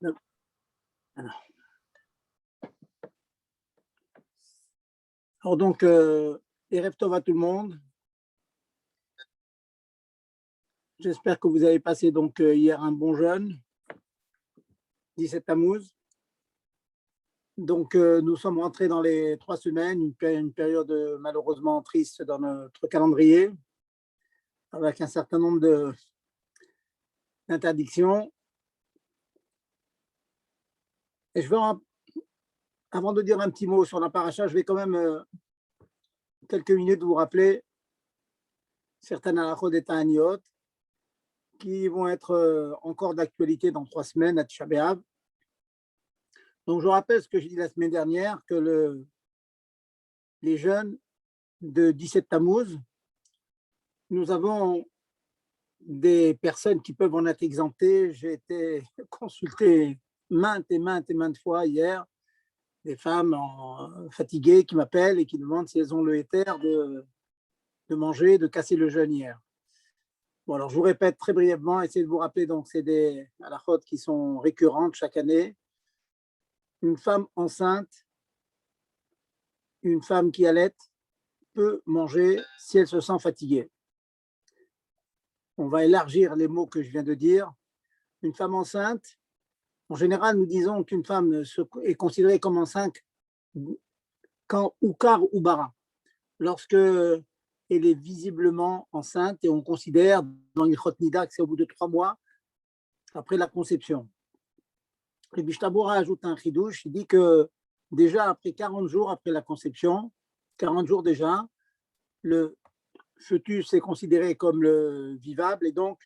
Alors donc, Erev Tov à tout le monde. J'espère que vous avez passé donc hier un bon jeûne, 17 Tammuz. Donc, nous sommes rentrés dans les 3 semaines, une période malheureusement triste dans notre calendrier, avec un certain nombre d'interdictions. Et avant de dire un petit mot sur la paracha, je vais quand même quelques minutes vous rappeler certaines halachot et ta'aniot qui vont être encore d'actualité dans 3 semaines à Tisha B'Av. Donc, je rappelle ce que j'ai dit la semaine dernière, que les jeunes de 17 Tammuz, nous avons des personnes qui peuvent en être exemptées. J'ai été consulté maintes et maintes fois hier, des femmes fatiguées qui m'appellent et qui demandent si elles ont le éther de manger, de casser le jeûne hier. Bon, alors je vous répète très brièvement, essayez de vous rappeler, donc c'est des halachot qui sont récurrentes chaque année. Une femme enceinte, une femme qui allaite peut manger si elle se sent fatiguée. On va élargir les mots que je viens de dire. Une femme enceinte, en général, nous disons qu'une femme est considérée comme enceinte quand Oukar ou Bara, lorsque elle est visiblement enceinte et on considère dans l'Ilchot Nida que c'est au bout de 3 mois après la conception. Et Bishtabura ajoute un chidouche, il dit que déjà après 40 jours après la conception, 40 jours déjà, le fœtus est considéré comme le vivable et donc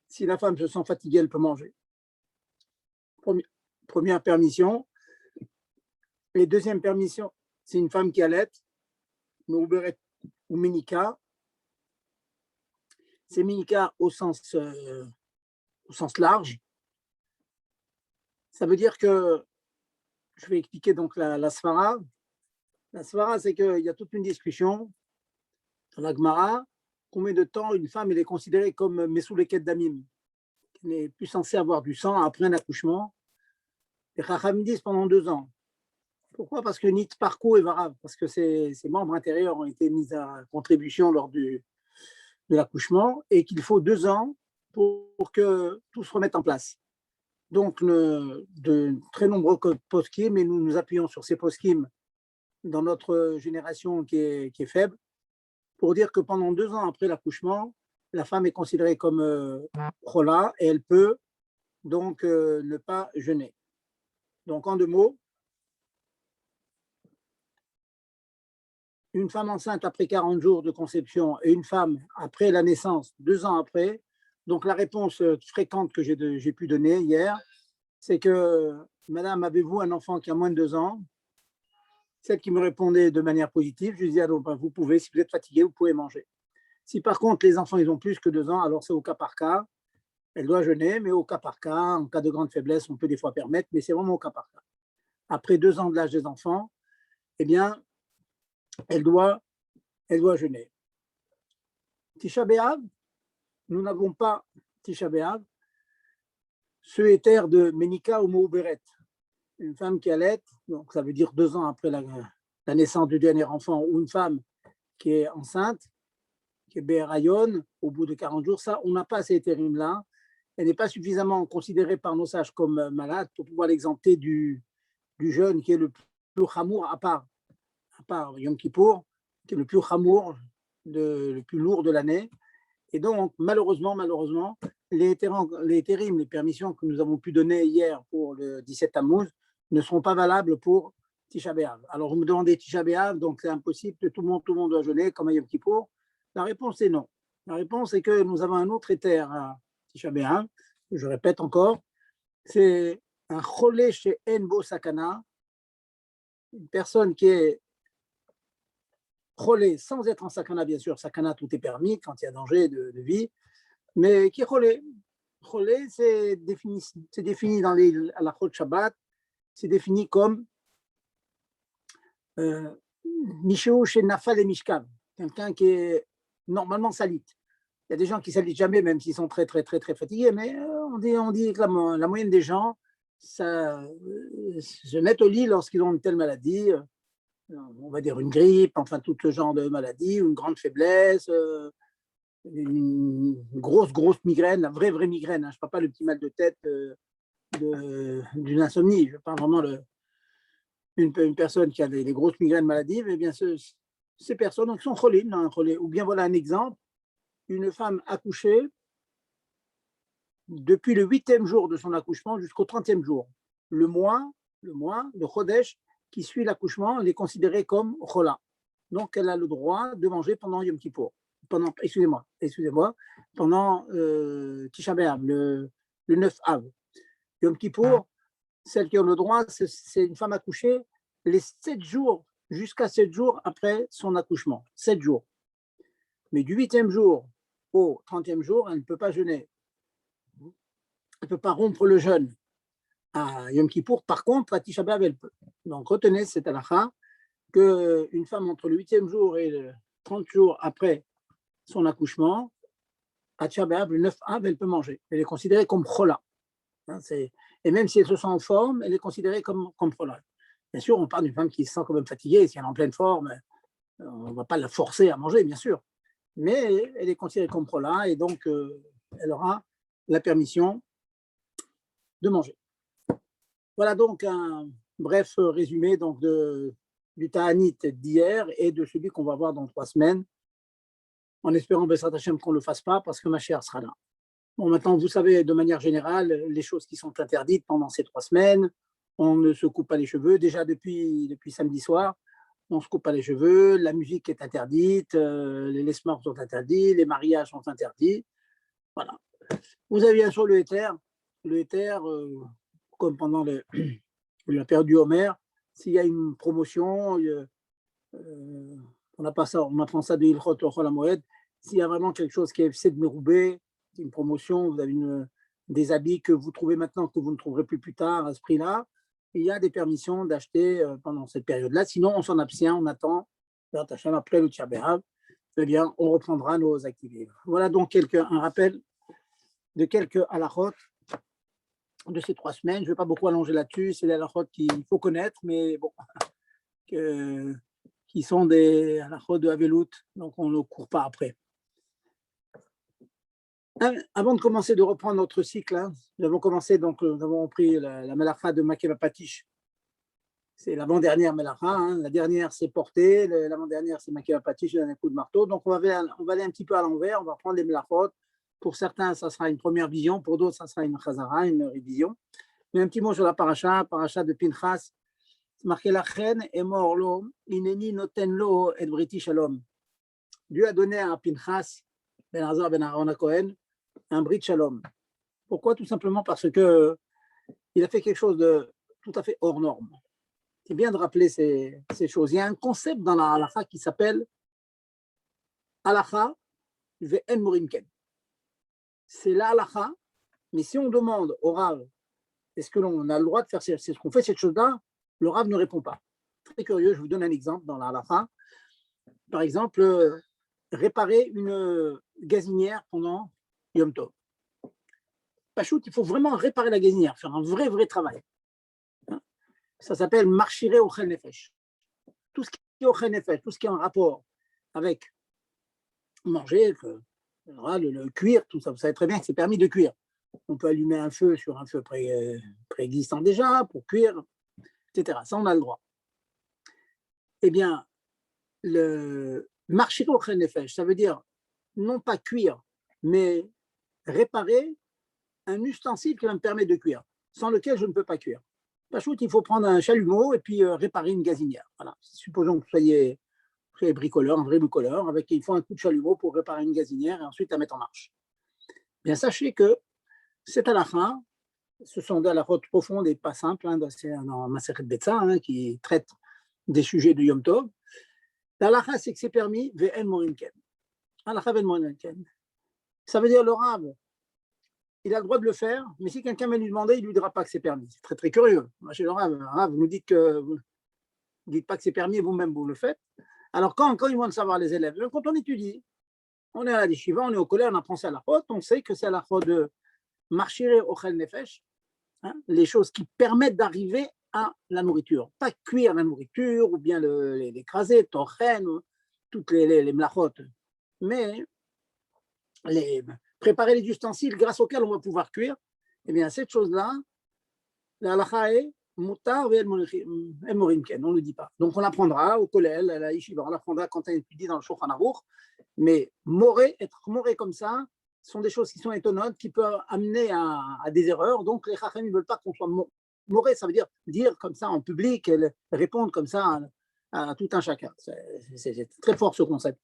si la femme se sent fatiguée, elle peut manger. Première permission. Et deuxième permission, c'est une femme qui allaite, ou Ménika. C'est Ménika au sens large. Ça veut dire que, je vais expliquer donc la svara. La svara, c'est qu'il y a toute une discussion dans la Gemara. Combien de temps une femme elle est considérée comme Mesouleket Damim, qui n'est plus censée avoir du sang après un accouchement. Les Chachamim disent pendant 2 ans. Pourquoi? Parce que Nit Parko et Varav, parce que ses membres intérieurs ont été mis à contribution lors de l'accouchement et qu'il faut 2 ans pour que tout se remette en place. Donc, de très nombreux poskim, mais nous nous appuyons sur ces poskim dans notre génération qui est faible, pour dire que pendant 2 ans après l'accouchement, la femme est considérée comme chola et elle peut donc ne pas jeûner. Donc, en 2 mots, une femme enceinte après 40 jours de conception et une femme après la naissance, 2 ans après. Donc, la réponse fréquente que j'ai pu donner hier, c'est que, madame, avez-vous un enfant qui a moins de 2 ans? Celle qui me répondait de manière positive, je lui disais, alors, vous pouvez, si vous êtes fatigué, vous pouvez manger. Si par contre, les enfants, ils ont plus que 2 ans, alors c'est au cas par cas. Elle doit jeûner, mais au cas par cas, en cas de grande faiblesse, on peut des fois permettre, mais c'est vraiment au cas par cas. Après 2 ans de l'âge des enfants, eh bien, elle doit jeûner. Tisha B'Av, nous n'avons pas Tisha B'Av, ce éther de Ménika ou Mouberet, une femme qui allait, donc ça veut dire 2 ans après la naissance du dernier enfant, ou une femme qui est enceinte, qui est Bérayon, au bout de 40 jours, ça, on n'a pas ces éthérims-là. Elle n'est pas suffisamment considérée par nos sages comme malade pour pouvoir l'exempter du jeûne qui est le plus chamour, à part Yom Kippour, qui est le plus chamour, le plus lourd de l'année. Et donc, malheureusement, les térim, les permissions que nous avons pu donner hier pour le 17 Tammuz ne seront pas valables pour Tisha B'Av. Alors, vous me demandez Tisha B'Av, donc c'est impossible, tout le monde doit jeûner comme à Yom Kippour. La réponse est non. La réponse est que nous avons un autre éther à Tisha B'Av, je répète encore, c'est un cholé chez Enbo Sakana, une personne qui est cholé sans être en sakana, bien sûr, sakana tout est permis quand il y a danger de vie, mais qui est cholé. Cholé, c'est défini dans les halachot Shabbat, c'est défini comme Mishéo chez Nafal et Mishkav, quelqu'un qui est normalement salite. Il y a des gens qui ne salitent jamais, même s'ils sont très, très, très, très fatigués, mais on dit que la moyenne des gens, se mettent au lit lorsqu'ils ont une telle maladie, on va dire une grippe, enfin tout ce genre de maladie, une grande faiblesse, une grosse migraine, la vraie migraine. Hein. Je ne parle pas le petit mal de tête d'une insomnie. Je parle vraiment une personne qui a des grosses migraines maladives. Eh bien, ces personnes donc, sont cholines, hein, ou bien voilà un exemple, une femme accouchée depuis le 8e jour de son accouchement jusqu'au 30e jour. Le mois, le chodesh qui suit l'accouchement, elle est considérée comme chola. Donc, elle a le droit de manger pendant Yom Kippour. Excusez-moi, pendant Tisha B'Av, le 9 Av. Yom Kippour, celles qui ont le droit, c'est une femme accouchée les 7 jours, jusqu'à 7 jours après son accouchement. 7 jours. Mais du 8e jour au 30e jour, elle ne peut pas jeûner. Elle ne peut pas rompre le jeûne à Yom Kippour. Par contre, à Tisha B'Av, elle peut. Donc, retenez cette halakha qu'une femme entre le 8e jour et le 30 jours après son accouchement, à Tisha B'Av, le 9 Av, elle peut manger. Elle est considérée comme chola. Et même si elle se sent en forme, elle est considérée comme chola. Bien sûr, on parle d'une femme qui se sent quand même fatiguée. Si elle est en pleine forme, on ne va pas la forcer à manger, bien sûr. Mais elle est considérée comme chola et donc elle aura la permission de manger. Voilà donc un bref résumé donc du Ta'anit d'hier et de celui qu'on va voir dans 3 semaines, en espérant Bessrat Hashem qu'on ne le fasse pas parce que ma chère sera là. Bon, maintenant, vous savez de manière générale les choses qui sont interdites pendant ces 3 semaines. On ne se coupe pas les cheveux. Déjà depuis samedi soir, on ne se coupe pas les cheveux. La musique est interdite, les smorts sont interdits, les mariages sont interdits. Voilà. Vous avez bien sûr le éther. Le éther, comme pendant la période du Homer, s'il y a une promotion, on apprend ça de Ilchot Ochol HaMoed, s'il y a vraiment quelque chose qui est FC de Meroubé, une promotion, vous avez des habits que vous trouvez maintenant que vous ne trouverez plus tard à ce prix-là, il y a des permissions d'acheter pendant cette période-là. Sinon, on s'en abstient, on attend, après le Tisha B'Av, eh bien, on reprendra nos activités. Voilà donc un rappel de quelques halachot de ces 3 semaines. Je ne vais pas beaucoup allonger là-dessus, c'est des halachot qu'il faut connaître, mais bon, qui sont des halachot de Havelut, donc on ne court pas après. Avant de commencer de reprendre notre cycle, hein, nous avons commencé, donc nous avons pris la Melacha de Makeva Patish. C'est l'avant-dernière Melacha, hein. La dernière c'est portée, l'avant-dernière c'est Makeva Patish, un coup de marteau. Donc on va aller un petit peu à l'envers, on va prendre les Melachot. Pour certains, ça sera une première vision, pour d'autres, ça sera une Chazara, une révision. Mais un petit mot sur la paracha de Pinchas. C'est marqué la reine est mort lo, ineni noten lo et briti shalom. Dieu a donné à Pinchas, Ben Azar, Ben Aaron Cohen, un brit shalom. Pourquoi? Tout simplement parce que il a fait quelque chose de tout à fait hors norme. C'est bien de rappeler ces choses. Il y a un concept dans la halakha qui s'appelle halakha ve'en morimken. C'est la halakha, mais si on demande au Rav, est-ce que l'on a le droit de faire c'est ce qu'on fait cette chose-là, le Rav ne répond pas. Très curieux, je vous donne un exemple dans la halakha. Par exemple, réparer une gazinière pendant Yom Tov. Pachout, il faut vraiment réparer la gazinière, faire un vrai travail. Ça s'appelle marchirer au chel nefesh. Tout ce qui est au chel nefesh, tout ce qui est en rapport avec manger, le cuire, tout ça, vous savez très bien que c'est permis de cuire. On peut allumer un feu sur un feu préexistant déjà pour cuire, etc. Ça, on a le droit. Eh bien, le marchirer au chel nefesh, ça veut dire non pas cuire, mais réparer un ustensile qui va me permettre de cuire, sans lequel je ne peux pas cuire. Pachout, il faut prendre un chalumeau et puis réparer une gazinière. Voilà. Supposons que vous soyez bricoleur, un vrai bricoleur, il faut un coup de chalumeau pour réparer une gazinière et ensuite la mettre en marche. Bien, sachez que cette halakha, ce sont des halakhot profondes et pas simples, hein, c'est dans Masechet Betsa, hein, qui traite des sujets de Yom Tov. La halakha, c'est que c'est permis, ve'en morimken. Halakha ve'en morimken. Ça veut dire le Rav, il a le droit de le faire, mais si quelqu'un va lui demander, il ne lui dira pas que c'est permis. C'est très curieux. Moi, chez le Rav, vous nous dites que vous ne dites pas que c'est permis et vous-même vous le faites. Alors quand ils vont le savoir les élèves, quand on étudie, on est à la yeshiva, on est au collège, on apprend ça à la faute, on sait que c'est à la faute de marchirer au chel nefesh, hein, les choses qui permettent d'arriver à la nourriture. Pas cuire la nourriture ou bien l'écraser, torchen, toutes les mlachot, mais préparer les ustensiles grâce auxquels on va pouvoir cuire. Eh bien, cette chose-là, la halakha est mutar ve el morimken, on ne le dit pas. Donc, on apprendra au kollel, à la yeshiva, on apprendra quand on étudie dans le Shulchan Aruch, mais être moré comme ça, sont des choses qui sont étonnantes, qui peuvent amener à des erreurs. Donc, les chachamim ne veulent pas qu'on soit moré, ça veut dire comme ça en public, répondre comme ça à tout un chacun. C'est très fort ce concept.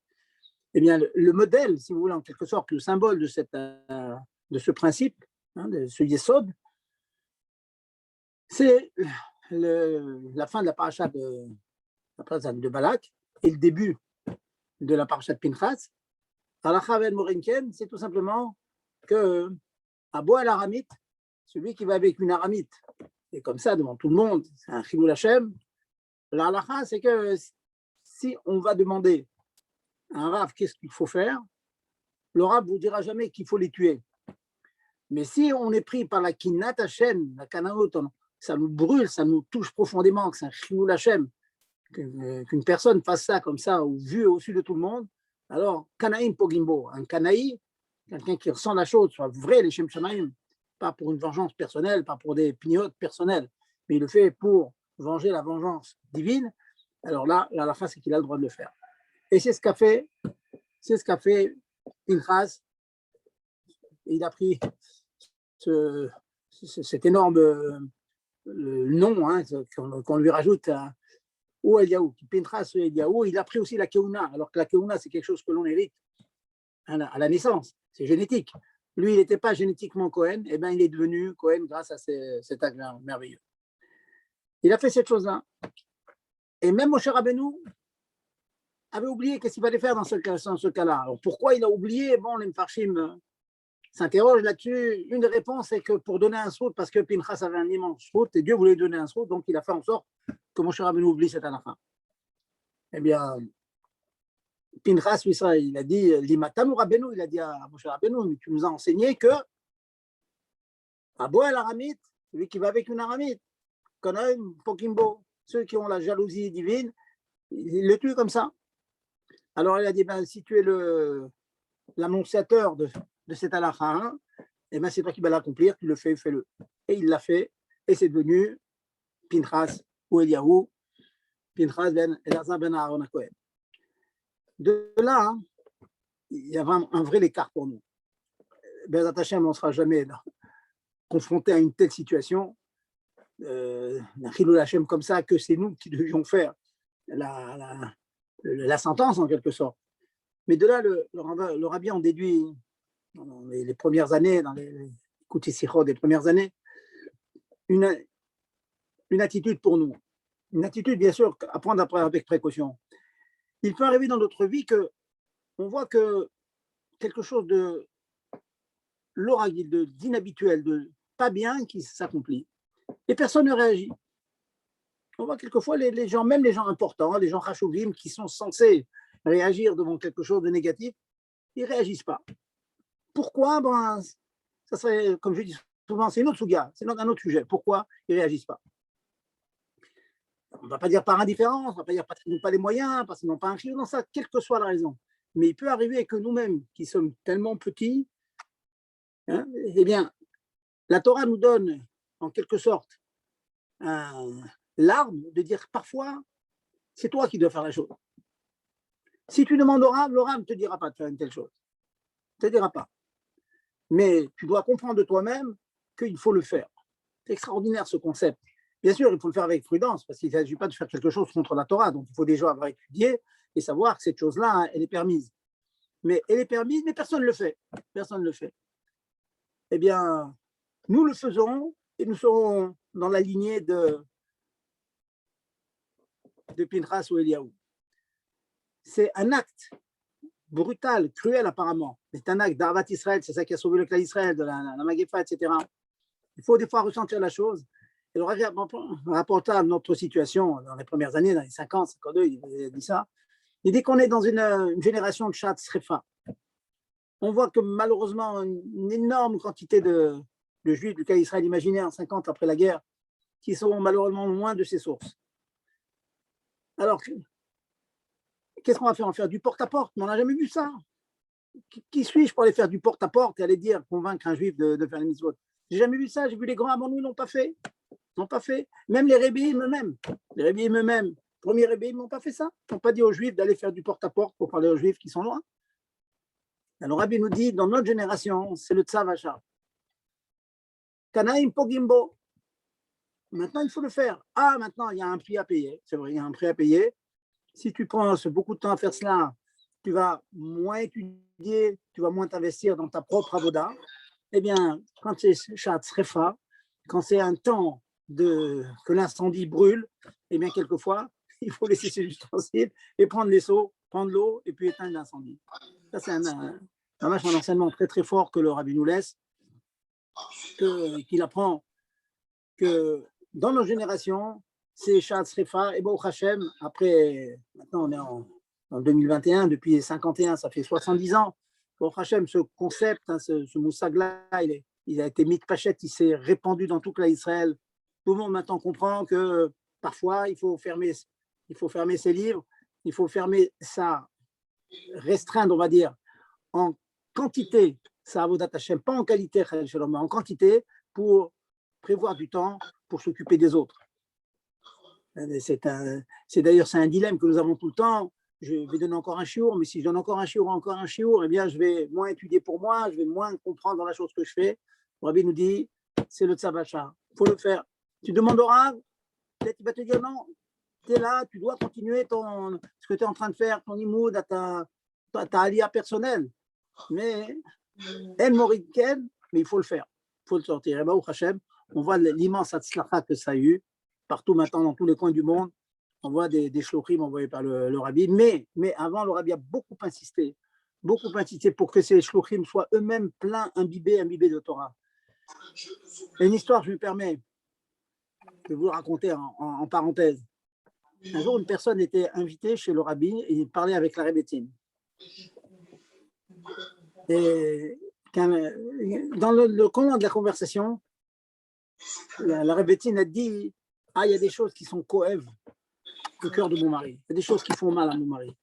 Eh bien, le modèle, si vous voulez, en quelque sorte, le symbole de ce principe, hein, de ce yesod, c'est la fin de la paracha de Balak et le début de la paracha de Pinchas. Halakha vel morinken, c'est tout simplement que Abo el aramite, celui qui va avec une aramite, et comme ça devant tout le monde, c'est un chilul Hashem. La halakha, c'est que si on va demander à un rav qu'est-ce qu'il faut faire, le rav ne vous dira jamais qu'il faut les tuer. Mais si on est pris par la kinat Hashem, la kanaot, ça nous brûle, ça nous touche profondément, que c'est un chilul Hashem, qu'une personne fasse ça comme ça, ou vu au-dessus de tout le monde, alors, Kanaïm Pogimbo, un Kanaï, quelqu'un qui ressent la chose, soit vrai, les Shem Shamaïm, pas pour une vengeance personnelle, pas pour des pignottes personnelles, mais il le fait pour venger la vengeance divine, alors là, la fin, c'est qu'il a le droit de le faire. Et c'est ce qu'a fait Pinchas. Il a pris cet énorme nom, hein, qu'on lui rajoute à ou Eliaou, Pinchas ou Eliaou, il a pris aussi la Keuna, alors que la Keuna, c'est quelque chose que l'on hérite à la naissance, c'est génétique. Lui, il n'était pas génétiquement Cohen, et bien il est devenu Cohen grâce à cet acte merveilleux. Il a fait cette chose-là. Et même Moshe Rabbeinu avait oublié qu'est-ce qu'il fallait faire dans ce cas-là. Alors pourquoi il a oublié? Bon, les Mfarshim s'interrogent là-dessus. Une des réponses, c'est que pour donner un srout, parce que Pinchas avait un immense srout, et Dieu voulait donner un srout, donc il a fait en sorte que Moshe Rabbeinu oublie cette halakha. Eh bien, Pinchas, il a dit, Limatanu Rabbeinu, il a dit à Moshe Rabbeinu, mais tu nous as enseigné que Abo el aramite, celui qui va avec une aramite, Kanaim Pokimbo, ceux qui ont la jalousie divine, il le tue comme ça. Alors il a dit, ben, si tu es l'annonciateur de cette halakha, hein, eh ben, c'est toi qui vas l'accomplir, tu le fais, fais-le. Et il l'a fait, et c'est devenu Pinchas ou Eliaou, Pinchas ben Elazar ben Aaron HaKohen. De là, hein, il y a un vrai écart pour nous. Bezat Hashem, on ne sera jamais là, confronté à une telle situation, d'un chilul Hashem comme ça, que c'est nous qui devions faire la sentence en quelque sorte. Mais de là, le rabbi en déduit, dans les premières années, dans les Kouti Sichot des premières années, une attitude pour nous. Une attitude, bien sûr, à prendre avec précaution. Il peut arriver dans notre vie qu'on voit que quelque chose de d'inhabituel, de pas bien qui s'accomplit. Et personne ne réagit. On voit quelquefois les gens, même les gens importants, les gens chashouvim, qui sont censés réagir devant quelque chose de négatif, ils ne réagissent pas. Pourquoi? Ben, ça serait, comme je dis souvent, c'est une autre souga, c'est un autre sujet. Pourquoi ils ne réagissent pas? On ne va pas dire par indifférence, on ne va pas dire parce qu'ils n'ont pas les moyens, parce qu'ils n'ont pas un chiyuv dans ça, quelle que soit la raison. Mais il peut arriver que nous-mêmes, qui sommes tellement petits, hein, eh bien, la Torah nous donne, en quelque sorte, l'arme de dire parfois, c'est toi qui dois faire la chose. Si tu demandes au Rav, le Rav ne te dira pas de faire une telle chose. Il ne te dira pas. Mais tu dois comprendre de toi-même qu'il faut le faire. C'est extraordinaire ce concept. Bien sûr, il faut le faire avec prudence, parce qu'il ne s'agit pas de faire quelque chose contre la Torah. Donc, il faut déjà avoir étudié et savoir que cette chose-là, elle est permise. Mais elle est permise, mais personne ne le fait. Personne ne le fait. Eh bien, nous le faisons et nous serons dans la lignée de Pinchas ou Eliaou. C'est un acte brutal, cruel apparemment. C'est un acte d'Ahavat Israël, c'est ça qui a sauvé le clan d'Israël, de la Maguefa, etc. Il faut des fois ressentir la chose. Et le rapportant à notre situation dans les premières années, dans les 50, 52, il dit ça. Il dit qu'on est dans une génération de chats srefa. On voit que malheureusement, une énorme quantité de le juif du cas Israël imaginaire en 50 après la guerre, qui sont malheureusement loin de ces sources. Alors, qu'est-ce qu'on va faire? On va faire du porte-à-porte, mais on n'a jamais vu ça. Qui suis-je pour aller faire du porte-à-porte et aller dire, convaincre un juif de faire les mitzvot? J'ai jamais vu ça, j'ai vu les grands avant nous, ils n'ont pas fait. Ils n'ont pas fait. Même les rébéim eux-mêmes, premiers rébéim n'ont pas fait ça. Ils n'ont pas dit aux juifs d'aller faire du porte-à-porte pour parler aux juifs qui sont loin. Alors, Rabbi nous dit, dans notre génération, c'est le Tzav Hachar. Kanaim Pogimbo. Maintenant, il faut le faire. Ah, maintenant, il y a un prix à payer. C'est vrai, il y a un prix à payer. Si tu prends beaucoup de temps à faire cela, tu vas moins étudier, tu vas moins t'investir dans ta propre avoda. Eh bien, quand c'est Shat Srefa, quand c'est un temps que l'incendie brûle, eh bien, quelquefois, il faut laisser ses ustensiles et prendre les seaux, prendre l'eau et puis éteindre l'incendie. Ça, c'est un enseignement très, très fort que le Rabbi nous laisse, qu'il apprend que dans nos générations, c'est Shat Srefa et Baruch Hashem, après, maintenant on est en 2021, depuis 51, ça fait 70 ans. Baruch Hashem, ce concept, ce moussag-là, il a été mis de pachette, il s'est répandu dans toute l'Israël. Tout le monde maintenant comprend que parfois il faut fermer ses livres, il faut fermer ça, restreindre, on va dire, en quantité, ça avodat Hashem, pas en qualité, mais en quantité, pour prévoir du temps pour s'occuper des autres. C'est un dilemme que nous avons tout le temps. Je vais donner encore un chiour, mais si je donne encore un chiour, eh bien, je vais moins étudier pour moi, je vais moins comprendre dans la chose que je fais. Le Rabbi nous dit, c'est le Tzav Hachar. Il faut le faire. Tu demandes au Rav, peut-être il va te dire non, tu es là, tu dois continuer ce que tu es en train de faire, ton imoud, ta alia personnelle. Mais, mais il faut le faire. Il faut le sortir. Et Baruch Hashem, on voit l'immense atzlacha que ça a eu, partout maintenant, dans tous les coins du monde. On voit des shlochim envoyés par le Rabbi. Mais avant, le Rabbi a beaucoup insisté pour que ces shlochim soient eux-mêmes pleins, imbibés de Torah. Et une histoire, je me permets de vous raconter en parenthèse. Un jour, une personne était invitée chez le Rabbi et il parlait avec la Rebbetzin. Et dans le courant de la conversation, la Rebbetzin a dit « Ah, il y a des choses qui sont coèves le cœur de mon mari. Il y a des choses qui font mal à mon mari. »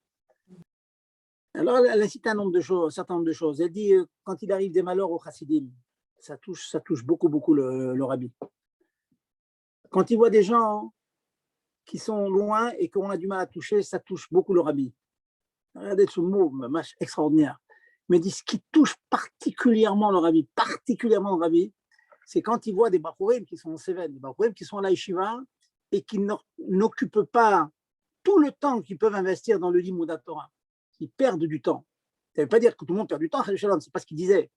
Alors, elle a cité un certain nombre de choses. Elle dit quand il arrive des malheurs au chassidim, ça touche beaucoup le Rabbi. Quand il voit des gens qui sont loin et qu'on a du mal à toucher, ça touche beaucoup le Rabbi. Regardez ce mot, extraordinaire. Mais dit ce qui touche particulièrement le Rabbi, c'est quand il voit des Bachurim qui sont en Cévennes, des Bachurim qui sont à la Yeshiva et qui n'occupent pas tout le temps qu'ils peuvent investir dans le Limud Torah. Ils perdent du temps. Ça ne veut pas dire que tout le monde perd du temps, c'est pas ce qu'il disait.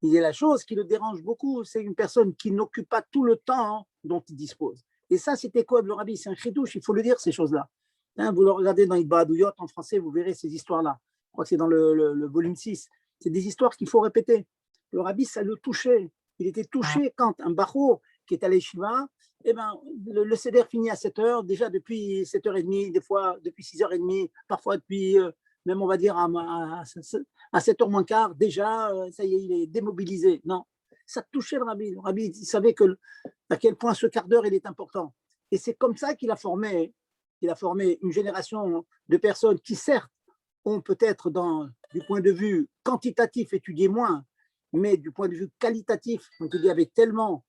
Il y a la chose qui le dérange beaucoup, c'est une personne qui n'occupe pas tout le temps dont il dispose. Et ça, c'était quoi le Rabbi? C'est un chidouche, il faut le dire, ces choses-là. Vous le regardez dans Ibadadouyot en français, vous verrez ces histoires-là. Je crois que c'est dans le volume 6. C'est des histoires qu'il faut répéter. Le Rabbi, ça le touchait. Il était touché quand un Bachour qui est à l'Eshiva, eh ben, le Seder finit à 7h, déjà depuis 7h30, des fois depuis 6h30, parfois depuis, même on va dire à 7h moins quart, déjà, ça y est, il est démobilisé. Non, ça touchait le Rabbi. Le Rabbi, il savait à quel point ce quart d'heure, il est important. Et c'est comme ça qu'il a formé une génération de personnes qui, certes, ont peut-être, du point de vue quantitatif, étudié moins, mais du point de vue qualitatif, on te dit avec tellement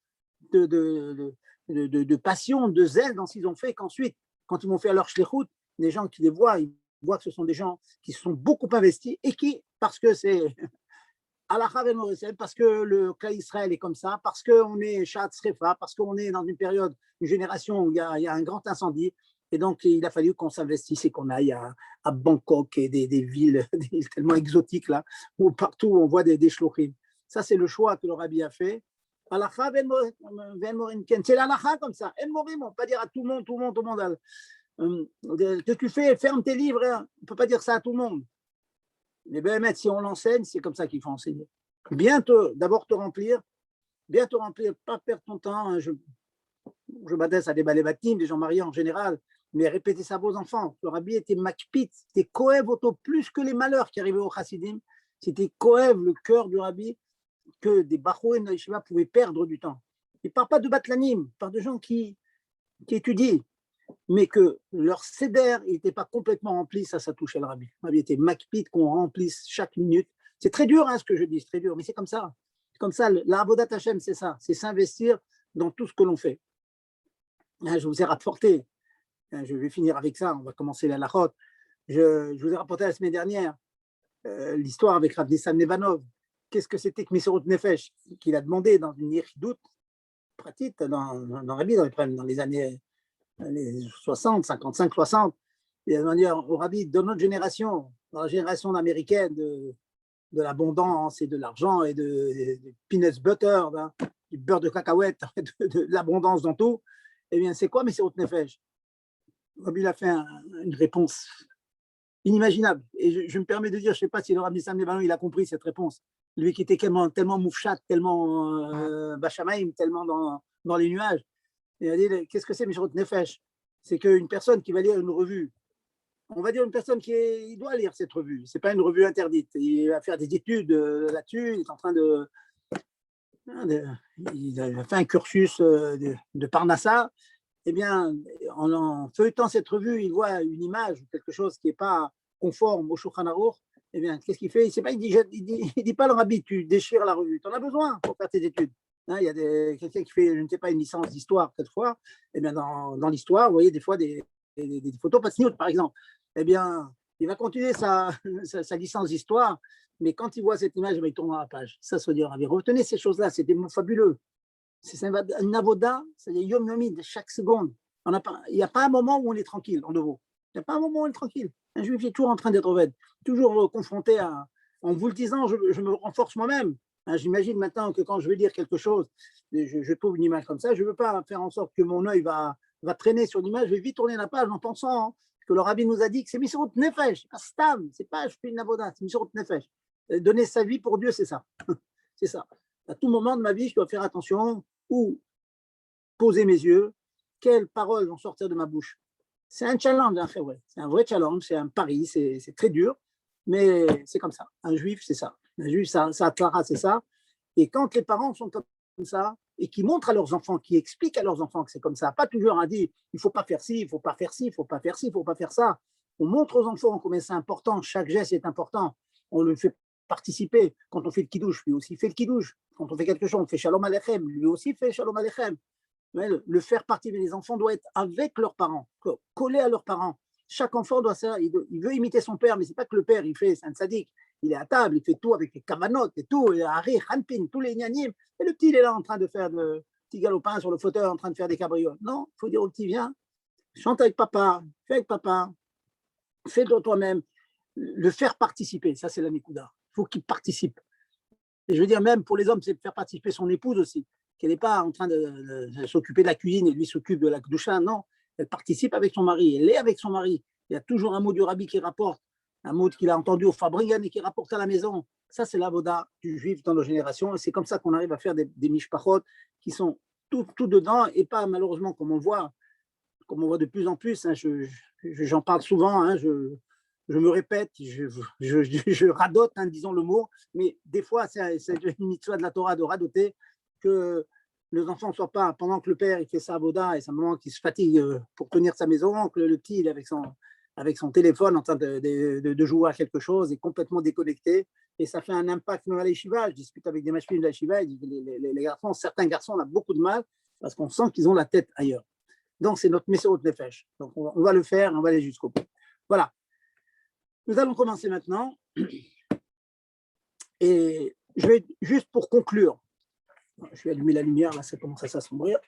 de passion, de zèle dans ce qu'ils ont fait, qu'ensuite, quand ils vont faire leur shlichut, les gens qui les voient, ils voient que ce sont des gens qui se sont beaucoup investis et qui, parce que c'est Halakha ben Morisel, parce que le cas Israël est comme ça, parce qu'on est Shat Srefa, parce qu'on est dans une période, une génération où il y a un grand incendie, et donc il a fallu qu'on s'investisse et qu'on aille à Bangkok et des villes tellement exotiques là, où partout on voit des shlochim. Ça, c'est le choix que le Rabbi a fait. Halakha ben Morisel, c'est l'halakha comme ça. En Morim, on ne peut pas dire à tout le monde, que tu fais, ferme tes livres, hein. On ne peut pas dire ça à tout le monde. Mais ben, si on l'enseigne, c'est comme ça qu'il faut enseigner. D'abord te remplir, pas perdre ton temps. Hein. Je m'adresse à des balébatines, des gens mariés en général, mais répétez ça à vos enfants. Le Rabbi était makpit, c'était koev auto plus que les malheurs qui arrivaient au chassidim. C'était koev, le cœur du Rabbi, que des Bachorim de Yeshiva pouvaient perdre du temps. Il ne parle pas de Batlanim, il parle de gens qui étudient, mais que leur seder n'était pas complètement rempli, ça touchait le rabbi. Le rabbi était makpid qu'on remplisse chaque minute. C'est très dur ce que je dis, c'est très dur, mais c'est comme ça. C'est comme ça, la Avodat Hashem, c'est ça, c'est s'investir dans tout ce que l'on fait. Je vous ai rapporté, je vais finir avec ça, on va commencer la lachot. Je vous ai rapporté la semaine dernière l'histoire avec Rav Nissan Nevanov. Qu'est-ce que c'était que Mesorot Nefesh qu'il a demandé dans une Yechidut pratique dans Rabbi, dans les années 60, 55, 60. Il a demandé au Rabbi, de notre génération, dans la génération américaine de l'abondance et de l'argent et de peanuts butter, du beurre de cacahuète, de l'abondance dans tout, eh bien, c'est quoi Mesorot Nefesh? Rabbi a fait une réponse inimaginable. Et je me permets de dire, je ne sais pas si le Rabbi Sam Lebanon il a compris cette réponse. Lui qui était tellement moufchat, tellement bachamaïm, tellement dans les nuages. Il a dit, qu'est-ce que c'est Mesorot Nefesh? C'est qu'une personne qui va lire une revue, on va dire une personne il doit lire cette revue. Ce n'est pas une revue interdite. Il va faire des études là-dessus. Il est en train il a fait un cursus de Parnassa. Eh bien, en feuilletant cette revue, il voit une image ou quelque chose qui n'est pas conforme au Shulchan Aruch. Eh bien, qu'est-ce qu'il fait? Il dit pas le rabbi, tu déchires la revue. Tu en as besoin pour faire tes études. Il y a quelqu'un qui fait, je ne sais pas, une licence d'histoire, quelquefois. Eh bien, dans l'histoire, vous voyez des fois des photos patriotes, par exemple. Eh bien, il va continuer sa licence d'histoire, mais quand il voit cette image, il tourne dans la page. Ça se dit, rabbi, retenez ces choses-là, c'est des mots fabuleux. C'est une avoda, c'est-à-dire yom yomid, chaque seconde. Il n'y a pas un moment où on est tranquille, en nouveau. Il n'y a pas un moment où on est tranquille. Un juif est toujours en train d'être oved, toujours confronté en vous le disant, je me renforce moi-même. J'imagine maintenant que quand je vais dire quelque chose, je trouve une image comme ça, je ne veux pas faire en sorte que mon œil va traîner sur l'image, je vais vite tourner la page en pensant que le rabbi nous a dit que c'est Mesorot Nefesh, pas stam, c'est pas je fais une avoda, c'est Mesorot Nefesh. Donner sa vie pour Dieu, c'est ça. C'est ça. À tout moment de ma vie, je dois faire attention où poser mes yeux, quelles paroles vont sortir de ma bouche. C'est un challenge, c'est un vrai challenge, c'est un pari, c'est très dur, mais c'est comme ça. Un juif, c'est ça. Un juif, ça c'est ça. Et quand les parents sont comme ça, et qui montrent à leurs enfants, qui expliquent à leurs enfants que c'est comme ça, pas toujours à dire il ne faut pas faire ci, il ne faut pas faire ci, il ne faut pas faire ci, il ne faut pas faire ça. On montre aux enfants combien c'est important, chaque geste est important. On le fait participer. Quand on fait le kidouche, lui aussi fait le kidouche. Quand on fait quelque chose, on fait shalom aleichem, lui aussi fait shalom aleichem. Le faire participer, les enfants doivent être avec leurs parents, collés à leurs parents. Chaque enfant doit ça, il veut imiter son père, mais c'est pas que le père, il fait, c'est un sadique. Il est à table, il fait tout avec les kamanotes et tout, et Harry, Hanpin, tous les gnanim. Et le petit, il est là en train de faire de petits galopins sur le fauteuil, en train de faire des cabrioles. Non, il faut dire au petit, viens, chante avec papa, fais avec papa, fais de toi-même. Le faire participer, ça c'est la Nikuda. Il faut qu'il participe. Et je veux dire, même pour les hommes, c'est de faire participer son épouse aussi, qu'elle n'est pas en train de s'occuper de la cuisine et lui s'occupe de la doucha, non. Elle participe avec son mari, elle est avec son mari. Il y a toujours un mot du rabbi qui rapporte, un mot qu'il a entendu au Fabrigan et qui rapporte à la maison. Ça, c'est l'avoda du juif dans nos générations. Et c'est comme ça qu'on arrive à faire des mishpachot qui sont tout dedans et pas malheureusement comme on voit de plus en plus. J'en parle souvent, je me répète, je radote, disons le mot, mais des fois, c'est une mitzvah de la Torah de radoter, que les enfants ne soient pas, pendant que le père il fait sa avoda et c'est un moment qu'il se fatigue pour tenir sa maison, que le petit il est avec son téléphone en train de jouer à quelque chose, est complètement déconnecté, et ça fait un impact même à l'Yeshiva. Je discute avec des machines de l'Yeshiva, les garçons, certains garçons, on a beaucoup de mal parce qu'on sent qu'ils ont la tête ailleurs. Donc, c'est notre Mesorot Nefesh. Donc, on va le faire, on va aller jusqu'au bout. Voilà. Nous allons commencer maintenant. Et je vais, juste pour conclure, je vais allumer la lumière, là, ça commence à s'assombrir.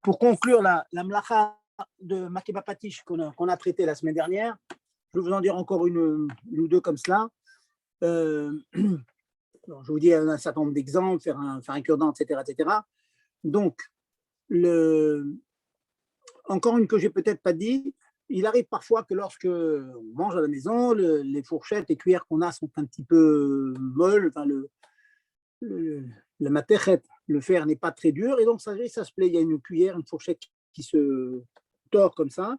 Pour conclure la mlacha de Makeba Patish qu'on a traité la semaine dernière, je vais vous en dire encore une ou deux comme cela. Alors, je vous dis un certain nombre d'exemples, faire un cure-dent, etc., etc. Donc, encore une que j'ai peut-être pas dit, il arrive parfois que lorsque on mange à la maison, les fourchettes et cuillères qu'on a sont un petit peu molles, enfin la matechet, le fer n'est pas très dur, et donc ça se plaît, il y a une cuillère, une fourchette qui se tord comme ça.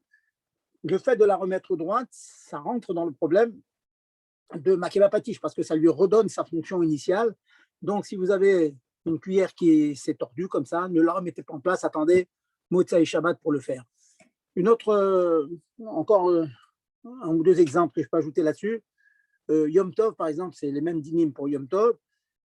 Le fait de la remettre droite, ça rentre dans le problème de makeva patish parce que ça lui redonne sa fonction initiale. Donc, si vous avez une cuillère qui s'est tordue comme ça, ne la remettez pas en place, attendez Motsai Shabbat pour le faire. Une autre, encore un ou deux exemples que je peux ajouter là-dessus. Yom Tov, par exemple, c'est les mêmes dynimes pour Yom Tov.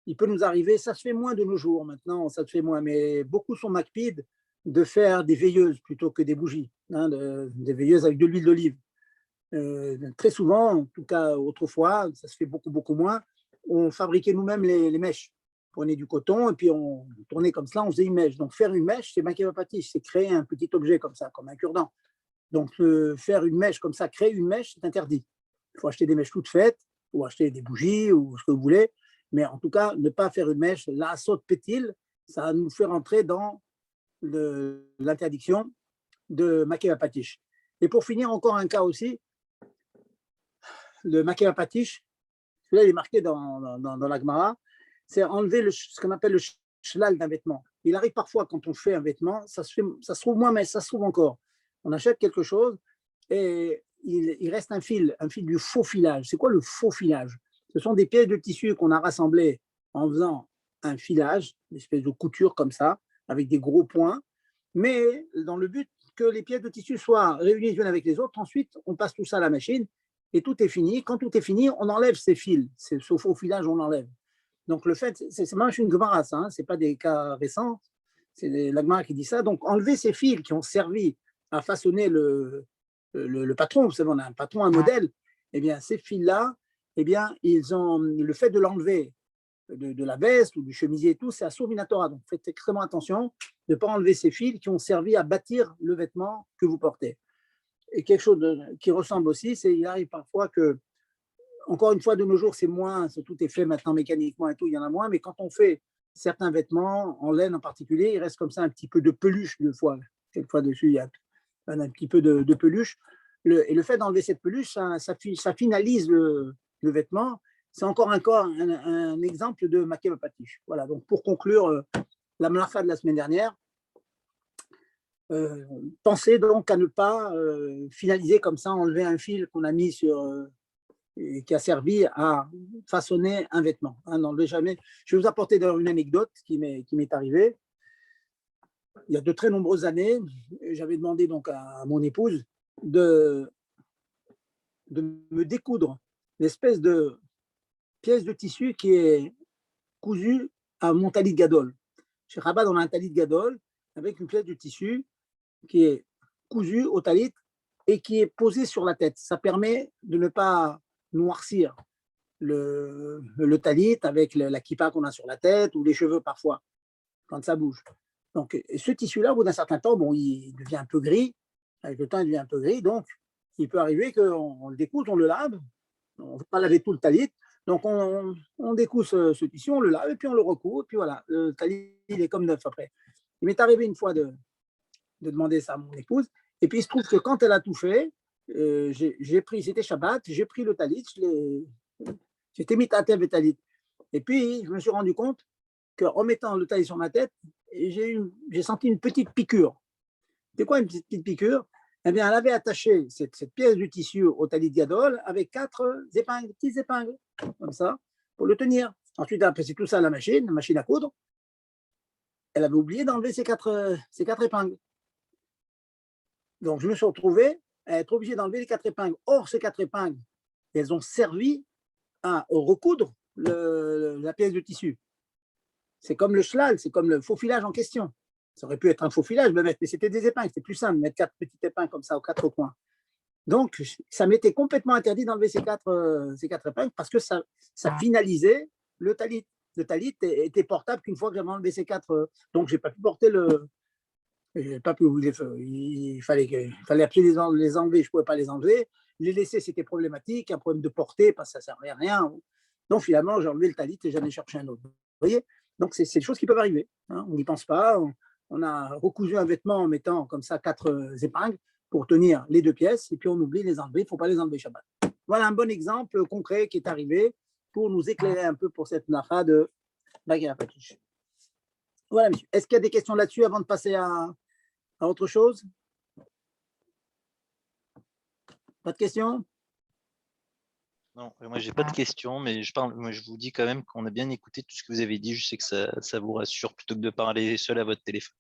Il peut nous arriver, ça se fait moins de nos jours maintenant, ça se fait moins, mais beaucoup sont macpides de faire des veilleuses plutôt que des bougies, hein, des veilleuses avec de l'huile d'olive. Très souvent, en tout cas autrefois, ça se fait beaucoup, beaucoup moins, on fabriquait nous-mêmes les mèches. On prenait du coton et puis on tournait comme cela, on faisait une mèche. Donc faire une mèche, c'est makeva patish, c'est créer un petit objet comme ça, comme un cure-dent. Donc faire une mèche comme ça, créer une mèche, c'est interdit. Il faut acheter des mèches toutes faites ou acheter des bougies ou ce que vous voulez. Mais en tout cas, ne pas faire une mèche, la saute pétile, ça va nous faire rentrer dans l'interdiction de makeva patish. Et pour finir, encore un cas aussi, le makeva patish, celui-là il est marqué dans la Gemara, c'est enlever ce qu'on appelle le shlal d'un vêtement. Il arrive parfois quand on fait un vêtement, ça se trouve moins, mais ça se trouve encore. On achète quelque chose et il reste un fil du faux filage. C'est quoi le faux filage? Ce sont des pièces de tissu qu'on a rassemblées en faisant un filage, une espèce de couture comme ça, avec des gros points, mais dans le but que les pièces de tissu soient réunies les unes avec les autres. Ensuite, on passe tout ça à la machine et tout est fini. Quand tout est fini, on enlève ces fils, ce faux filage, on l'enlève. Donc le fait, c'est une Gemara, ça, hein, c'est pas des cas récents, c'est la Gemara qui dit ça. Donc enlever ces fils qui ont servi à façonner le patron, vous savez, on a un patron, un modèle, eh bien ces fils-là, eh bien ils ont le fait de l'enlever de la veste ou du chemisier et tout, c'est Asur Minatora. Donc faites extrêmement attention de ne pas enlever ces fils qui ont servi à bâtir le vêtement que vous portez. Et quelque chose qui ressemble aussi, c'est il arrive parfois que, encore une fois, de nos jours, c'est moins, tout est fait maintenant mécaniquement et tout, il y en a moins, mais quand on fait certains vêtements, en laine en particulier, il reste comme ça un petit peu de peluche de fois. Quelquefois dessus, il y a un petit peu de peluche. Et le fait d'enlever cette peluche, ça finalise le vêtement. C'est encore un exemple de makeva patish. Voilà, donc pour conclure la melacha de la semaine dernière, pensez donc à ne pas finaliser comme ça, enlever un fil qu'on a mis sur, et qui a servi à façonner un vêtement. Hein, n'enlevez jamais. Je vais vous apporter d'ailleurs une anecdote qui m'est arrivée. Il y a de très nombreuses années, j'avais demandé donc à mon épouse de me découdre l'espèce de pièce de tissu qui est cousue à mon talit gadol. Chez Chabad, on a un talit gadol avec une pièce de tissu qui est cousue au talit et qui est posée sur la tête. Ça permet de ne pas noircir le talit avec la kippa qu'on a sur la tête ou les cheveux parfois, quand ça bouge. Donc, ce tissu-là, au bout d'un certain temps, bon, il devient un peu gris. Avec le temps, il devient un peu gris. Donc, il peut arriver qu'on le découse, on le lave. On ne veut pas laver tout le talit. Donc, on découse ce tissu, on le lave et puis on le recoue. Et puis voilà, le talit, il est comme neuf après. Il m'est arrivé une fois de demander ça à mon épouse. Et puis, il se trouve que quand elle a tout fait, j'ai pris, c'était Shabbat, j'ai pris le talit, j'étais mis à tête talit. Et puis, je me suis rendu compte qu'en mettant le talit sur ma tête, j'ai senti une petite piqûre. C'est quoi une petite piqûre? Eh bien, elle avait attaché cette pièce du tissu au talit gadol avec 4 épingles, petites épingles, comme ça, pour le tenir. Ensuite, elle a passé tout ça à la machine à coudre. Elle avait oublié d'enlever ces quatre épingles. Donc, je me suis retrouvé à être obligé d'enlever les 4 épingles. Or, ces 4 épingles, elles ont servi à recoudre la pièce de tissu. C'est comme le shlal, c'est comme le faux filage en question. Ça aurait pu être un faux filage, mais c'était des épingles. C'était plus simple, mettre 4 petites épingles comme ça aux 4 coins. Donc, ça m'était complètement interdit d'enlever ces quatre épingles parce que ça finalisait le talit. Le talit était portable qu'une fois que j'avais enlevé ces 4. Donc, je n'ai pas pu porter le. Pas pu, il fallait absolument les enlever. Je ne pouvais pas les enlever. Les laisser, c'était problématique. Un problème de portée, parce que ça ne servait à rien. Donc, finalement, j'ai enlevé le talit et j'en ai cherché un autre. Vous voyez? Donc, c'est des choses qui peuvent arriver. Hein. On n'y pense pas. On a recousu un vêtement en mettant comme ça 4 épingles pour tenir les 2 pièces, et puis on oublie de les enlever. Il ne faut pas les enlever Shabbat. Voilà un bon exemple concret qui est arrivé pour nous éclairer un peu pour cette nacha de makeva patish. Voilà, monsieur. Est-ce qu'il y a des questions là-dessus avant de passer à autre chose? Pas de questions? Non, moi j'ai pas de questions, mais moi, je vous dis quand même qu'on a bien écouté tout ce que vous avez dit. Je sais que ça vous rassure plutôt que de parler seul à votre téléphone.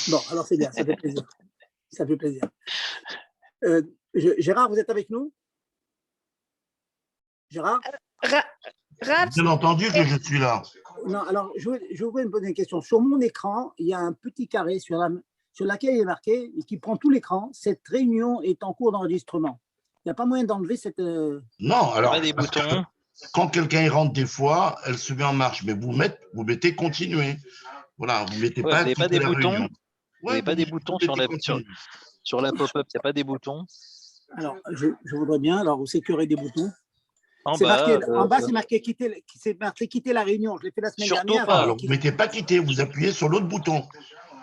Bon, alors c'est bien, ça fait plaisir. Ça fait plaisir. Gérard, vous êtes avec nous? Gérard? Rav, Bien entendu que je suis là. Non, alors je voudrais me poser une question. Sur mon écran, il y a un petit carré sur laquelle il est marqué et qui prend tout l'écran. Cette réunion est en cours d'enregistrement. Il n'y a pas moyen d'enlever cette. Non, alors, Pas des boutons. quand quelqu'un y rentre des fois, elle se met en marche, mais vous mettez continuer. Voilà, vous ne mettez Ouais, pas vous n'avez pas quitter des la boutons. réunion. Vous n'avez pas des boutons sur la pop-up. Il n'y a pas des boutons. Alors, je voudrais bien. Alors, où c'est qu'il y aurait des boutons? En C'est bas. marqué, en bas, c'est marqué quitter la réunion. Je l'ai fait la semaine Surtout dernière. pas. Alors, vous ne mettez pas quitter, vous appuyez sur l'autre bouton.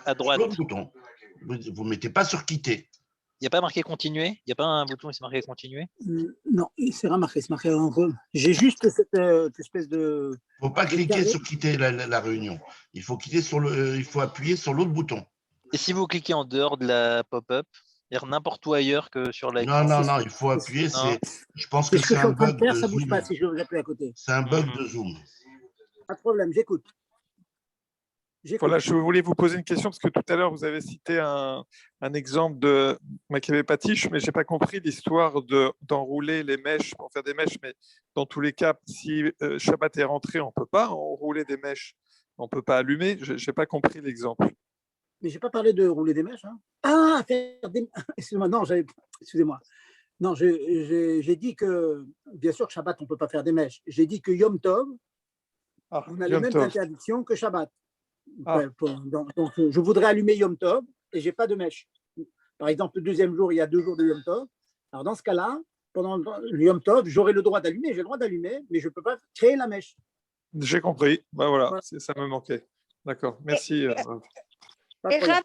À droite. L'autre bouton. Vous ne mettez pas sur quitter. Il n'y a pas marqué continuer? Il n'y a pas un bouton qui s'est marqué continuer? Non, c'est remarqué, c'est marqué en gros. J'ai juste cette espèce de. Il ne faut pas cliquer sur quitter la réunion. Il faut appuyer sur l'autre bouton. Et si vous cliquez en dehors de la pop-up, c'est-à-dire n'importe où ailleurs que sur la. Non, il faut appuyer. Je pense que C'est ce que c'est je suis un en train de bug faire, de ça ne bouge Zoom. pas si je veux appuyer à côté. C'est un bug de Zoom. Pas de problème, j'écoute. Voilà, je voulais vous poser une question parce que tout à l'heure, vous avez cité un exemple de Maccabi Patish, mais je n'ai pas compris l'histoire d'enrouler les mèches pour faire des mèches. Mais dans tous les cas, si Shabbat est rentré, on ne peut pas enrouler des mèches. On ne peut pas allumer. Je n'ai pas compris l'exemple. Mais je n'ai pas parlé de rouler des mèches. Hein. Ah, faire des. Excusez-moi, non, excusez-moi. Non, j'ai dit que, bien sûr, Shabbat, on ne peut pas faire des mèches. J'ai dit que Yom Tov, on a les mêmes interdictions que Shabbat. Donc, je voudrais allumer Yom Tov et je n'ai pas de mèche. Par exemple, le deuxième jour, il y a 2 jours de Yom Tov. Alors, dans ce cas-là, pendant le Yom Tov, j'aurai le droit d'allumer, j'ai le droit d'allumer, mais je ne peux pas créer la mèche. J'ai compris. Voilà. Ça me manquait. D'accord. Merci. Et Rav,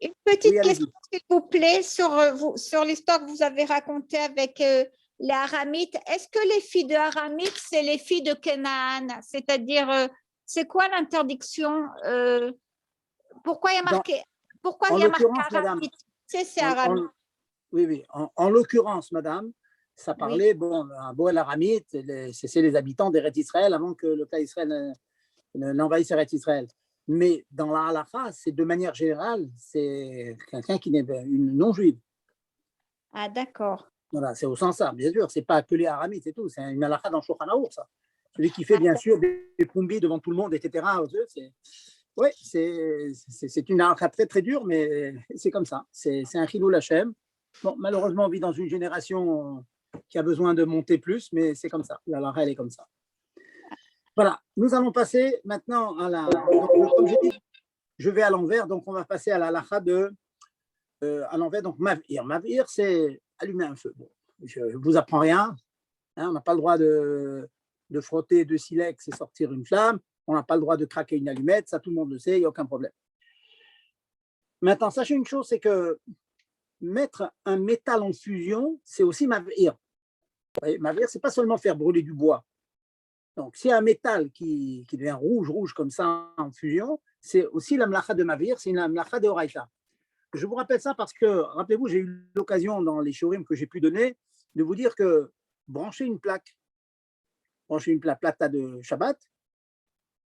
une petite question, s'il vous plaît, sur l'histoire que vous avez racontée avec les Aramites. Est-ce que les filles de Aramites, c'est les filles de Canaan? C'est-à-dire, c'est quoi l'interdiction? Pourquoi il y a marqué, Aramite? C'est Aramite. Oui. En l'occurrence, madame, ça parlait, l'Aramite, c'est les habitants d'Eretz Israël avant que le cas Israël n'envahisse Eretz Israël. Mais dans la halakha, c'est de manière générale, c'est quelqu'un qui n'est une non-juive. Ah, d'accord. Voilà, c'est au sens ça, bien sûr. C'est pas que les Aramites, c'est tout. C'est une halakha dans Shulchan Arour, ça. Celui qui fait, bien sûr, des pumbis devant tout le monde, etc. Oui, c'est une halakha très, très dure, mais c'est comme ça. C'est un chilul Hashem. Bon, malheureusement, on vit dans une génération qui a besoin de monter plus, mais c'est comme ça. La halakha, elle est comme ça. Voilà, nous allons passer maintenant à la. Donc, comme j'ai dit, je vais à l'envers, donc on va passer à la halakha à l'envers. Donc, mavir. Mavir, c'est allumer un feu. Bon, je ne vous apprends rien. Hein, on n'a pas le droit de frotter de silex et sortir une flamme. On n'a pas le droit de craquer une allumette. Ça, tout le monde le sait, il n'y a aucun problème. Maintenant, sachez une chose, c'est que mettre un métal en fusion, c'est aussi mavir. Mavir, ce n'est pas seulement faire brûler du bois. Donc, s'il y a un métal qui devient rouge comme ça en fusion, c'est aussi la mlacha de Mavir, c'est une mlacha de Horaïta. Je vous rappelle ça parce que, rappelez-vous, j'ai eu l'occasion dans les shurim que j'ai pu donner de vous dire que brancher une plata de Shabbat,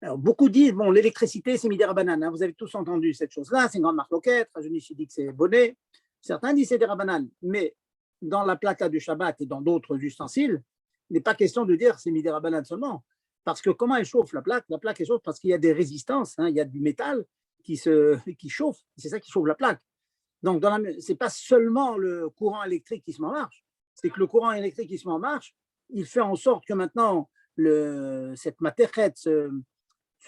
alors beaucoup disent, bon, l'électricité, c'est midera banane, hein, vous avez tous entendu cette chose-là, c'est une grande marque loquette, je me suis dit que c'est bonnet, certains disent c'est des banane, mais dans la plata de Shabbat et dans d'autres ustensiles, il n'est pas question de dire c'est midera banane seulement. Parce que comment elle chauffe la plaque? La plaque elle chauffe parce qu'il y a des résistances, hein, il y a du métal qui chauffe, c'est ça qui chauffe la plaque. Donc, ce n'est pas seulement le courant électrique qui se met en marche, c'est que le courant électrique qui se met en marche, il fait en sorte que maintenant, cette matière, ce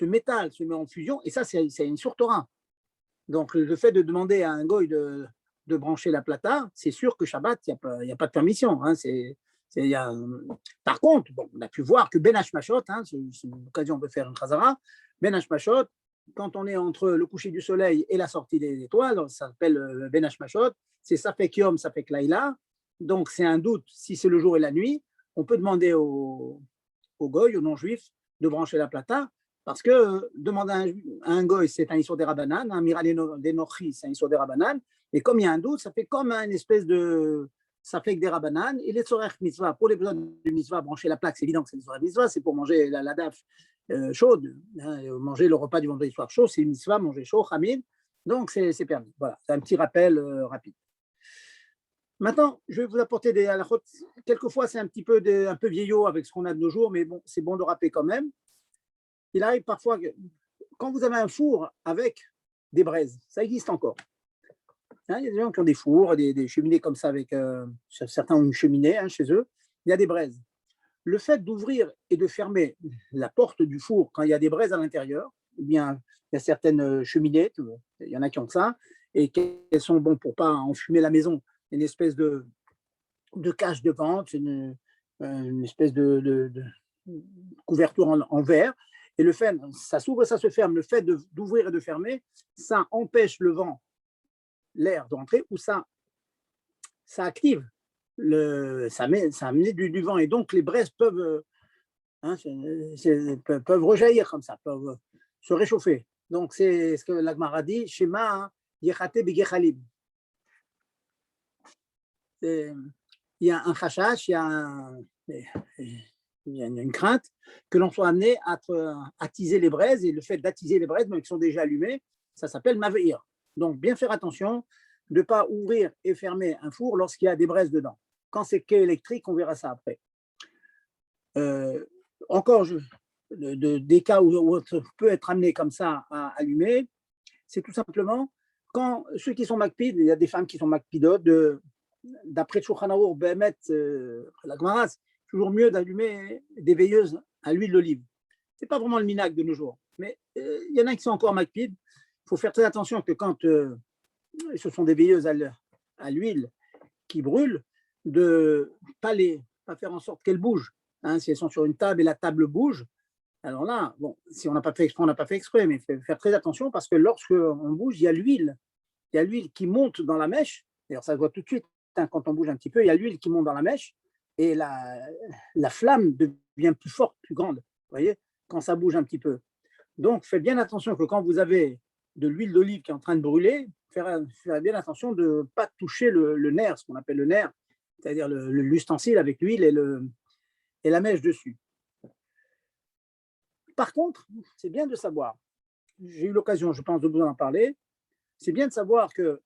métal se met en fusion, et ça, c'est une surtora. Donc, le fait de demander à un goy de brancher la plata, c'est sûr que Shabbat, il n'y a pas de permission. Hein, Par contre, bon, on a pu voir que Ben Hashmashot, hein, c'est une occasion de faire une chazara, Ben Hashmashot, quand on est entre le coucher du soleil et la sortie des étoiles, ça s'appelle Ben Hashmashot, c'est Safek Yom, Safek Laïla, donc c'est un doute si c'est le jour et la nuit, on peut demander au goy, aux non-juifs, de brancher la plata, parce que demander à un goy, c'est un Issur des Rabanan, un Mira des Nochi, c'est un Issur des Rabanan, et comme il y a un doute, ça fait comme une espèce de ça fait que des rabanan. Et les tzorech mitzvah, pour les besoins du mitzvah, brancher la plaque, c'est évident que c'est les tzorech mitzvah, c'est pour manger la daf chaude, hein, manger le repas du vendredi soir chaud, c'est une mitzvah, manger chaud, chamid, donc c'est permis. Voilà, c'est un petit rappel rapide. Maintenant, je vais vous apporter des halachot. Quelquefois, c'est un peu vieillot avec ce qu'on a de nos jours, mais bon, c'est bon de rappeler quand même. Il arrive parfois que quand vous avez un four avec des braises, ça existe encore. Hein, il y a des gens qui ont des fours, des cheminées comme ça, avec certains ont une cheminée chez eux, il y a des braises. Le fait d'ouvrir et de fermer la porte du four quand il y a des braises à l'intérieur, eh bien, il y a certaines cheminées, il y en a qui ont ça, et qu'elles sont bons pour ne pas enfumer la maison, une espèce de cage de vente, une espèce de couverture en verre. Et le fait, ça s'ouvre et ça se ferme. Le fait d'ouvrir et de fermer, ça empêche le vent, l'air d'entrer, ou ça active, ça amène du vent. Et donc, les braises peuvent rejaillir comme ça, peuvent se réchauffer. Donc, c'est ce que la Gemara dit, Shema Yechate Begechalim. Il y a un chashash, il y a une crainte que l'on soit amené à attiser les braises, et le fait d'attiser les braises, même qui sont déjà allumées, ça s'appelle maveir. Donc, bien faire attention de ne pas ouvrir et fermer un four lorsqu'il y a des braises dedans. Quand c'est qu'électrique, on verra ça après. Encore, des cas où on peut être amené comme ça à allumer, c'est tout simplement quand ceux qui sont makpid, il y a des femmes qui sont makpidotes, d'après Shulchan Aruch, Behemet, la Gemara, c'est toujours mieux d'allumer des veilleuses à l'huile d'olive. Ce n'est pas vraiment le minag de nos jours, mais il y en a qui sont encore makpid. Il faut faire très attention que quand ce sont des veilleuses à l'huile qui brûlent, de ne pas faire en sorte qu'elles bougent. Hein, si elles sont sur une table et la table bouge, alors là, bon, si on n'a pas fait exprès, on n'a pas fait exprès, mais il faut faire très attention parce que lorsqu'on bouge, il y a l'huile qui monte dans la mèche. D'ailleurs, ça se voit tout de suite hein, quand on bouge un petit peu, il y a l'huile qui monte dans la mèche et la flamme devient plus forte, plus grande, vous voyez, quand ça bouge un petit peu. Donc, faites bien attention que quand vous avez de l'huile d'olive qui est en train de brûler, faire bien attention de ne pas toucher le nerf, ce qu'on appelle le nerf, c'est-à-dire l'ustensile avec l'huile et la mèche dessus. Par contre, c'est bien de savoir, j'ai eu l'occasion, je pense, de vous en parler, c'est bien de savoir que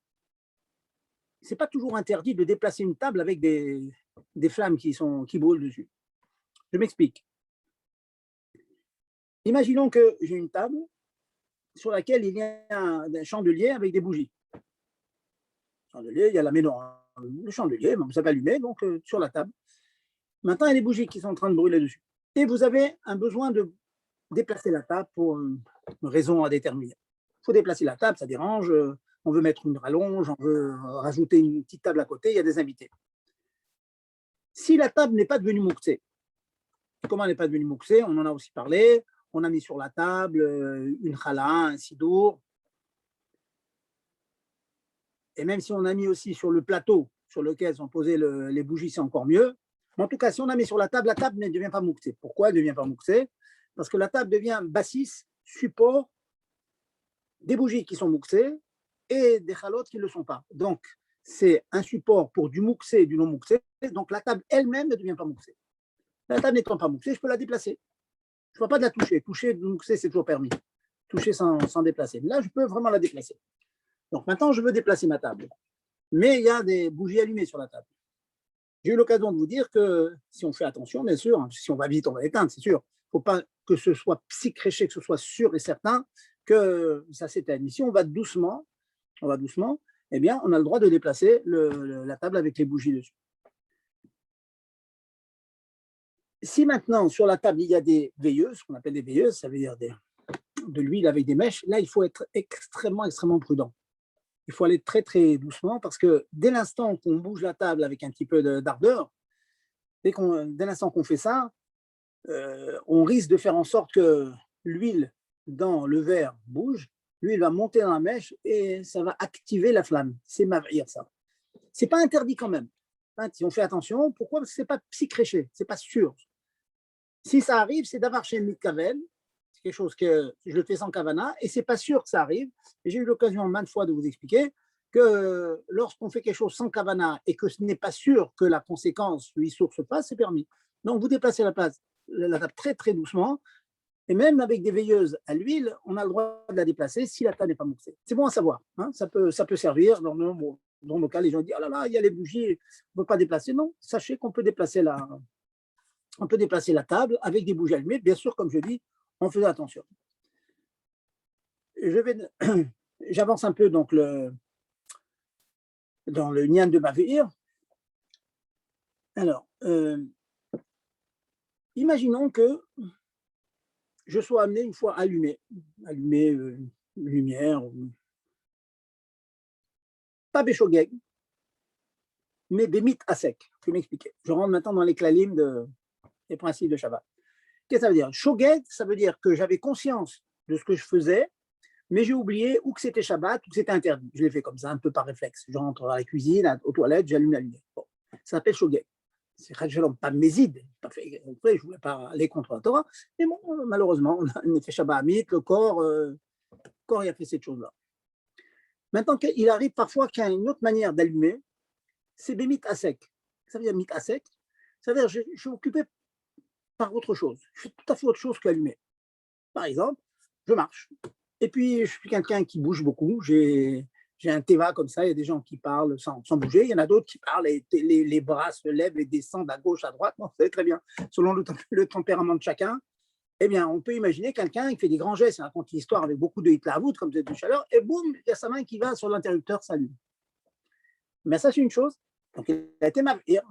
ce n'est pas toujours interdit de déplacer une table avec des flammes qui brûlent dessus. Je m'explique. Imaginons que j'ai une table sur laquelle il y a un chandelier avec des bougies. Chandelier, il y a la menorah, le chandelier, ça va allumer donc sur la table. Maintenant, il y a des bougies qui sont en train de brûler dessus. Et vous avez un besoin de déplacer la table pour une raison à déterminer. Il faut déplacer la table, ça dérange. On veut mettre une rallonge, on veut rajouter une petite table à côté, il y a des invités. Si la table n'est pas devenue mouksé, comment elle n'est pas devenue mouksé? On en a aussi parlé. On a mis sur la table une chala, un sidour. Et même si on a mis aussi sur le plateau sur lequel sont posées les bougies, c'est encore mieux. Mais en tout cas, si on a mis sur la table ne devient pas mouksé. Pourquoi elle ne devient pas mouksé? Parce que la table devient bassis, support des bougies qui sont mouksées et des chalotes qui ne le sont pas. Donc, c'est un support pour du mouksé et du non mouksé. Donc, la table elle-même ne devient pas mouksé. La table n'étant pas mouksée, je peux la déplacer. Je ne peux pas de la toucher. Toucher, mouksé, c'est toujours permis. Toucher sans déplacer. Mais là, je peux vraiment la déplacer. Donc, maintenant, je veux déplacer ma table. Mais il y a des bougies allumées sur la table. J'ai eu l'occasion de vous dire que si on fait attention, bien sûr, si on va vite, on va l'éteindre, c'est sûr. Il ne faut pas que ce soit psychréché, que ce soit sûr et certain que ça s'éteigne. Mais si on va doucement, eh bien, on a le droit de déplacer la table avec les bougies dessus. Si maintenant, sur la table, il y a des veilleuses, ce qu'on appelle des veilleuses, ça veut dire de l'huile avec des mèches, là, il faut être extrêmement, extrêmement prudent. Il faut aller très, très doucement parce que dès l'instant qu'on bouge la table avec un petit peu d'ardeur, dès l'instant qu'on fait ça, on risque de faire en sorte que l'huile dans le verre bouge, l'huile va monter dans la mèche et ça va activer la flamme. C'est mavrir, ça. Ce n'est pas interdit quand même. Hein, si on fait attention, pourquoi? Parce que ce n'est pas psychréché, ce n'est pas sûr. Si ça arrive, c'est d'avoir chez Mitkavel. C'est quelque chose que je le fais sans kavana et ce n'est pas sûr que ça arrive. Et j'ai eu l'occasion maintes fois de vous expliquer que lorsqu'on fait quelque chose sans kavana et que ce n'est pas sûr que la conséquence, l'issour se passe, c'est permis. Donc, vous déplacez la table très, très doucement. Et même avec des veilleuses à l'huile, on a le droit de la déplacer si la table n'est pas moussée. C'est bon à savoir. Hein, ça peut servir. Dans nos cas, les gens disent « Oh là là, il y a les bougies, on ne peut pas déplacer. » Non, sachez qu'on peut déplacer la table avec des bougies allumées. Bien sûr, comme je dis, on faisait attention. J'avance un peu donc dans le nian de Maveir. Alors, imaginons que je sois amené une fois à allumer une lumière, pas béchogeg, mais bémit à sec. Je vais m'expliquer. Je rentre maintenant dans les klalim des principes de Shabbat. Qu'est-ce que ça veut dire? Shogeg, ça veut dire que j'avais conscience de ce que je faisais, mais j'ai oublié ou que c'était Shabbat ou que c'était interdit. Je l'ai fait comme ça, un peu par réflexe. Je rentre dans la cuisine, aux toilettes, j'allume la lumière. Bon, ça s'appelle Shogeg. C'est pas Mézid, je ne voulais pas aller contre la Torah, mais bon, malheureusement, on a fait Shabbat Amit, le corps il a fait cette chose-là. Maintenant, il arrive parfois qu'il y a une autre manière d'allumer, c'est Bémit à sec. Ça veut dire Mit à sec, ça veut dire je suis occupé par autre chose. Je fais tout à fait autre chose qu'allumer. Par exemple, je marche. Et puis, je suis quelqu'un qui bouge beaucoup. J'ai un teva comme ça, il y a des gens qui parlent sans bouger. Il y en a d'autres qui parlent et les bras se lèvent et descendent à gauche, à droite. Bon, c'est très bien. Selon le tempérament de chacun, eh bien, on peut imaginer quelqu'un qui fait des grands gestes, il raconte une histoire avec beaucoup de hitlavut, comme vous êtes de chaleur, et boum, il y a sa main qui va sur l'interrupteur, ça allume. Mais ça, c'est une chose. Donc, il a été mal, il a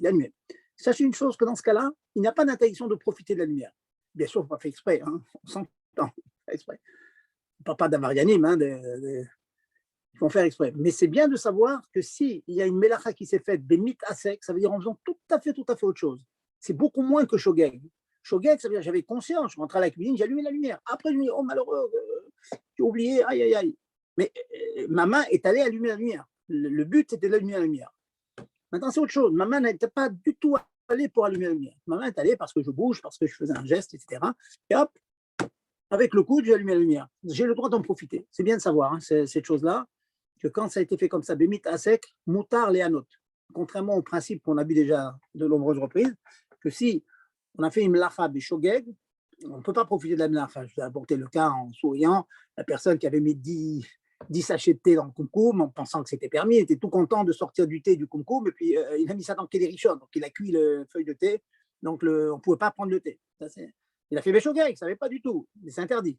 allumé. Sachez une chose, que dans ce cas-là, il n'y a pas d'interdiction de profiter de la lumière. Bien sûr, il ne faut pas faire exprès, hein. On s'entend, exprès. On ne parle pas d'avarianisme, hein, ils vont faire exprès. Mais c'est bien de savoir que s'il y a une mélacha qui s'est faite, des mythes à sec, ça veut dire en faisant tout à fait autre chose. C'est beaucoup moins que shogeg. Shogeg, ça veut dire j'avais conscience, je rentrais à la cuisine, j'allumais la lumière. Après, je me dis, oh malheureux, j'ai oublié, aïe, aïe, aïe. Mais ma main est allée allumer la lumière. Le but, c'était d'allumer la lumière. Maintenant, c'est autre chose. Ma main n'était pas du tout allée pour allumer la lumière. Ma main est allée parce que je bouge, parce que je faisais un geste, etc. Et hop, avec le coude, j'ai allumé la lumière. J'ai le droit d'en profiter. C'est bien de savoir, hein, cette chose-là, que quand ça a été fait comme ça, bémit à sec, moutar les anot. Contrairement au principe qu'on a vu déjà de nombreuses reprises, que si on a fait une melacha beshogeg, on ne peut pas profiter de la melacha. Je vais apporter le cas en souriant. La personne qui avait mis 10 sachets de thé dans le kumkum en pensant que c'était permis, il était tout content de sortir du thé du kumkum, et puis il a mis ça dans le kédérichon, donc il a cuit le feuille de thé, donc on ne pouvait pas prendre le thé. Il a fait beshogeg, il ne savait pas du tout, mais c'est interdit.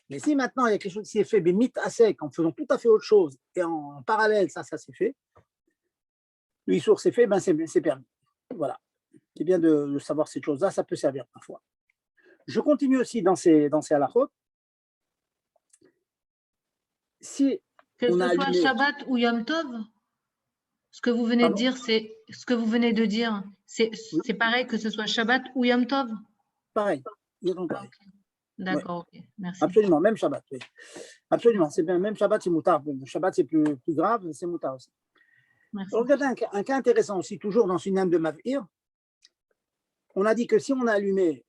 Mais si maintenant il y a quelque chose qui s'est fait, bémit à sec, en faisant tout à fait autre chose, et en parallèle, ça s'est fait, le issour s'est fait, ben c'est permis. Voilà. C'est bien de savoir cette chose-là, ça peut servir parfois. Je continue aussi dans ces halachot. Si que ce soit allumé... Shabbat ou Yom Tov, ce que vous venez de dire, c'est pareil que ce soit Shabbat ou Yom Tov. Pareil. Okay. D'accord, ouais. Ok, merci. Absolument, même Shabbat. Oui. Absolument, c'est bien. Même Shabbat, c'est moutard. Shabbat, c'est plus grave, c'est moutard aussi. Regardez un cas intéressant aussi, toujours dans une âme de Mavir. On a dit que si on a allumé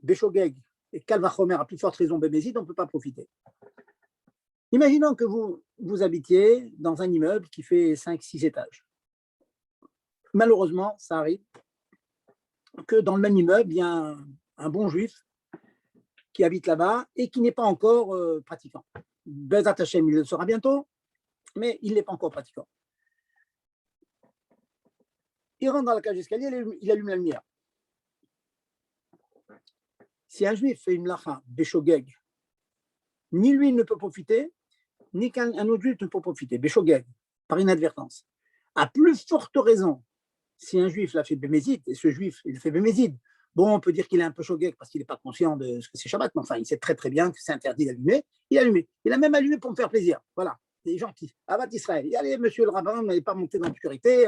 Beshogeg et Kalvachomer à plus forte raison Bémézid, on ne peut pas profiter. Imaginons que vous habitiez dans un immeuble qui fait 5-6 étages. Malheureusement, ça arrive que dans le même immeuble, il y a un bon juif qui habite là-bas et qui n'est pas encore pratiquant. Bezat Hashem, il le sera bientôt, mais il n'est pas encore pratiquant. Il rentre dans la cage d'escalier, il allume la lumière. Si un juif fait une melacha beshogeg, ni lui ne peut profiter, ni qu'un autre juif ne peut profiter, beshogeg, par inadvertance. À plus forte raison, si un juif l'a fait bémézid, et ce juif, il fait bémézid, bon, on peut dire qu'il est un peu shogeg parce qu'il n'est pas conscient de ce que c'est Shabbat, mais enfin, il sait très très bien que c'est interdit d'allumer. Il a allumé. Il a même allumé pour me faire plaisir. Voilà, des gens qui, Avat Israël, allez, monsieur le rabbin, vous n'allez pas monter dans l'obscurité,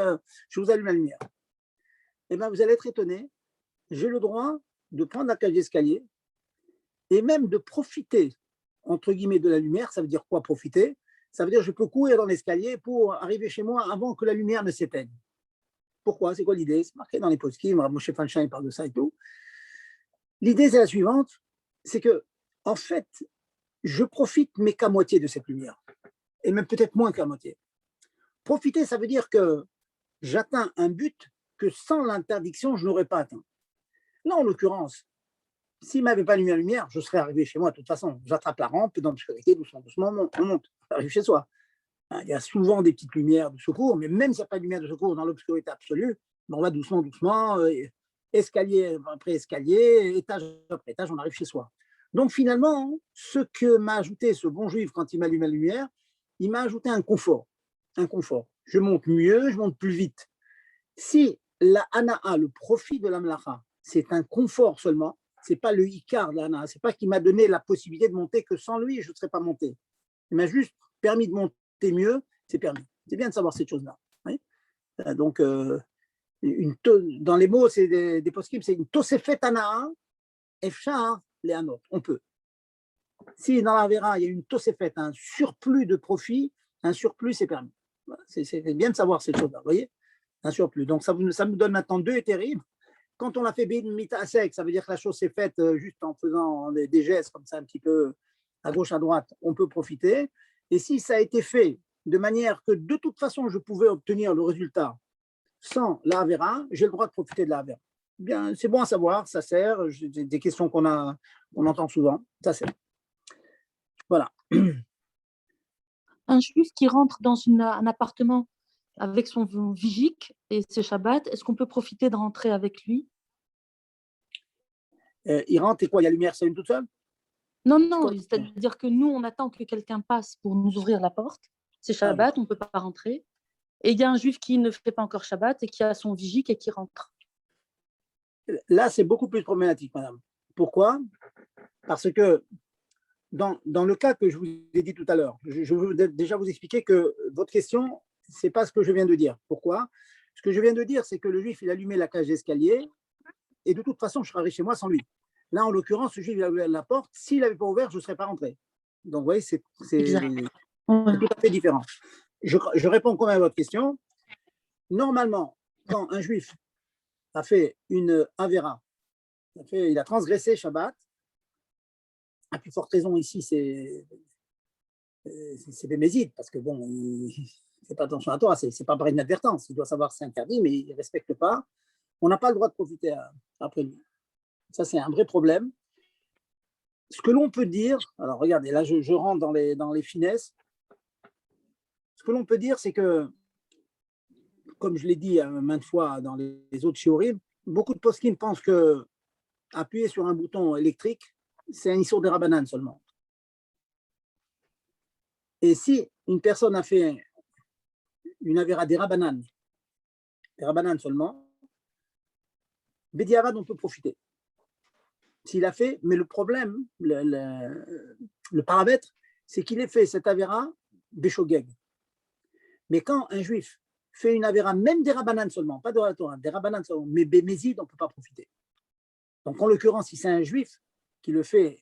je vous allume la lumière. Eh bien, vous allez être étonné, j'ai le droit de prendre la cage d'escalier et même de profiter, entre guillemets, de la lumière. Ça veut dire quoi, profiter? Ça veut dire que je peux courir dans l'escalier pour arriver chez moi avant que la lumière ne s'éteigne. Pourquoi? C'est quoi l'idée? C'est marqué dans les poskim, Moshe Fanchon il parle de ça et tout. L'idée, c'est la suivante, c'est que, en fait, je profite mais qu'à moitié de cette lumière. et même peut-être moins qu'à moitié. Profiter, ça veut dire que j'atteins un but que sans l'interdiction, je n'aurais pas atteint. Là, en l'occurrence, s'il ne m'avait pas allumé la lumière, je serais arrivé chez moi de toute façon. J'attrape la rampe, dans l'obscurité, doucement, doucement, on monte, on arrive chez soi. Il y a souvent des petites lumières de secours, mais même s'il n'y a pas de lumière de secours dans l'obscurité absolue, on va doucement, doucement, escalier après escalier, étage après étage, on arrive chez soi. Donc finalement, ce que m'a ajouté ce bon juif quand il m'allume la lumière, il m'a ajouté un confort. Un confort. Je monte mieux, je monte plus vite. Si la hana'a, le profit de la mlacha, c'est un confort seulement, ce n'est pas le ikar de la hana'a, ce n'est pas qu'il m'a donné la possibilité de monter que sans lui, je ne serais pas monté. Il m'a juste permis de monter mieux, c'est permis. C'est bien de savoir cette chose-là. Oui, donc, dans les mots, c'est des poskim, c'est une tosefet hana'a, efshar lehanot, on peut. Si dans la vera, il y a une tosefet, un surplus de profit, un surplus, c'est permis. Voilà, c'est bien de savoir cette chose-là, vous voyez, un surplus. Donc, ça me donne maintenant deux terribles. Quand on l'a fait bin mita sec, ça veut dire que la chose s'est faite juste en faisant des gestes comme ça, un petit peu à gauche, à droite, on peut profiter. Et si ça a été fait de manière que de toute façon, je pouvais obtenir le résultat sans la Havera, j'ai le droit de profiter de la Havera. Bien, c'est bon à savoir, ça sert. Des questions qu'on entend souvent, ça sert. Voilà. Un juif qui rentre dans un appartement avec son vigique et ses Shabbat, est-ce qu'on peut profiter de rentrer avec lui? Il rentre et quoi? Il y a lumière, c'est une toute seule? Non, non, c'est-à-dire que nous, on attend que quelqu'un passe pour nous ouvrir la porte. C'est Shabbat, on ne peut pas rentrer. Et il y a un juif qui ne fait pas encore Shabbat et qui a son vigique et qui rentre. Là, c'est beaucoup plus problématique, madame. Pourquoi? Parce que dans le cas que je vous ai dit tout à l'heure, je veux déjà vous expliquer que votre question, ce n'est pas ce que je viens de dire. Pourquoi? Ce que je viens de dire, c'est que le juif, il allumait la cage d'escalier et de toute façon, je serais chez moi sans lui. Là, en l'occurrence, ce juif, il a ouvert la porte. S'il n'avait pas ouvert, je ne serais pas rentré. Donc, vous voyez, c'est tout à fait différent. Je réponds quand même à votre question. Normalement, quand un juif a fait une Avera, il a transgressé Shabbat, à plus forte raison ici, c'est Bémézid, parce que bon, il ne fait pas attention à toi, c'est pas par inadvertance, il doit savoir que c'est interdit, mais il ne respecte pas. On n'a pas le droit de profiter après lui. Ça, c'est un vrai problème. Ce que l'on peut dire, alors regardez, là je rentre dans les finesses. Ce que l'on peut dire, c'est que, comme je l'ai dit maintes fois dans les autres shiurim, beaucoup de poskim pensent que appuyer sur un bouton électrique, c'est un issour des Rabbanan seulement. Et si une personne a fait une avéra des Rabbanan seulement, Bediavad, on peut profiter. S'il a fait, mais le problème, le paramètre, c'est qu'il ait fait cette avéra Béchogeg. Mais quand un juif fait une avéra, même des Rabbanan seulement, pas de la Torah, des Rabbanan seulement, mais Bémézid, on ne peut pas profiter. Donc en l'occurrence, si c'est un juif qui le fait,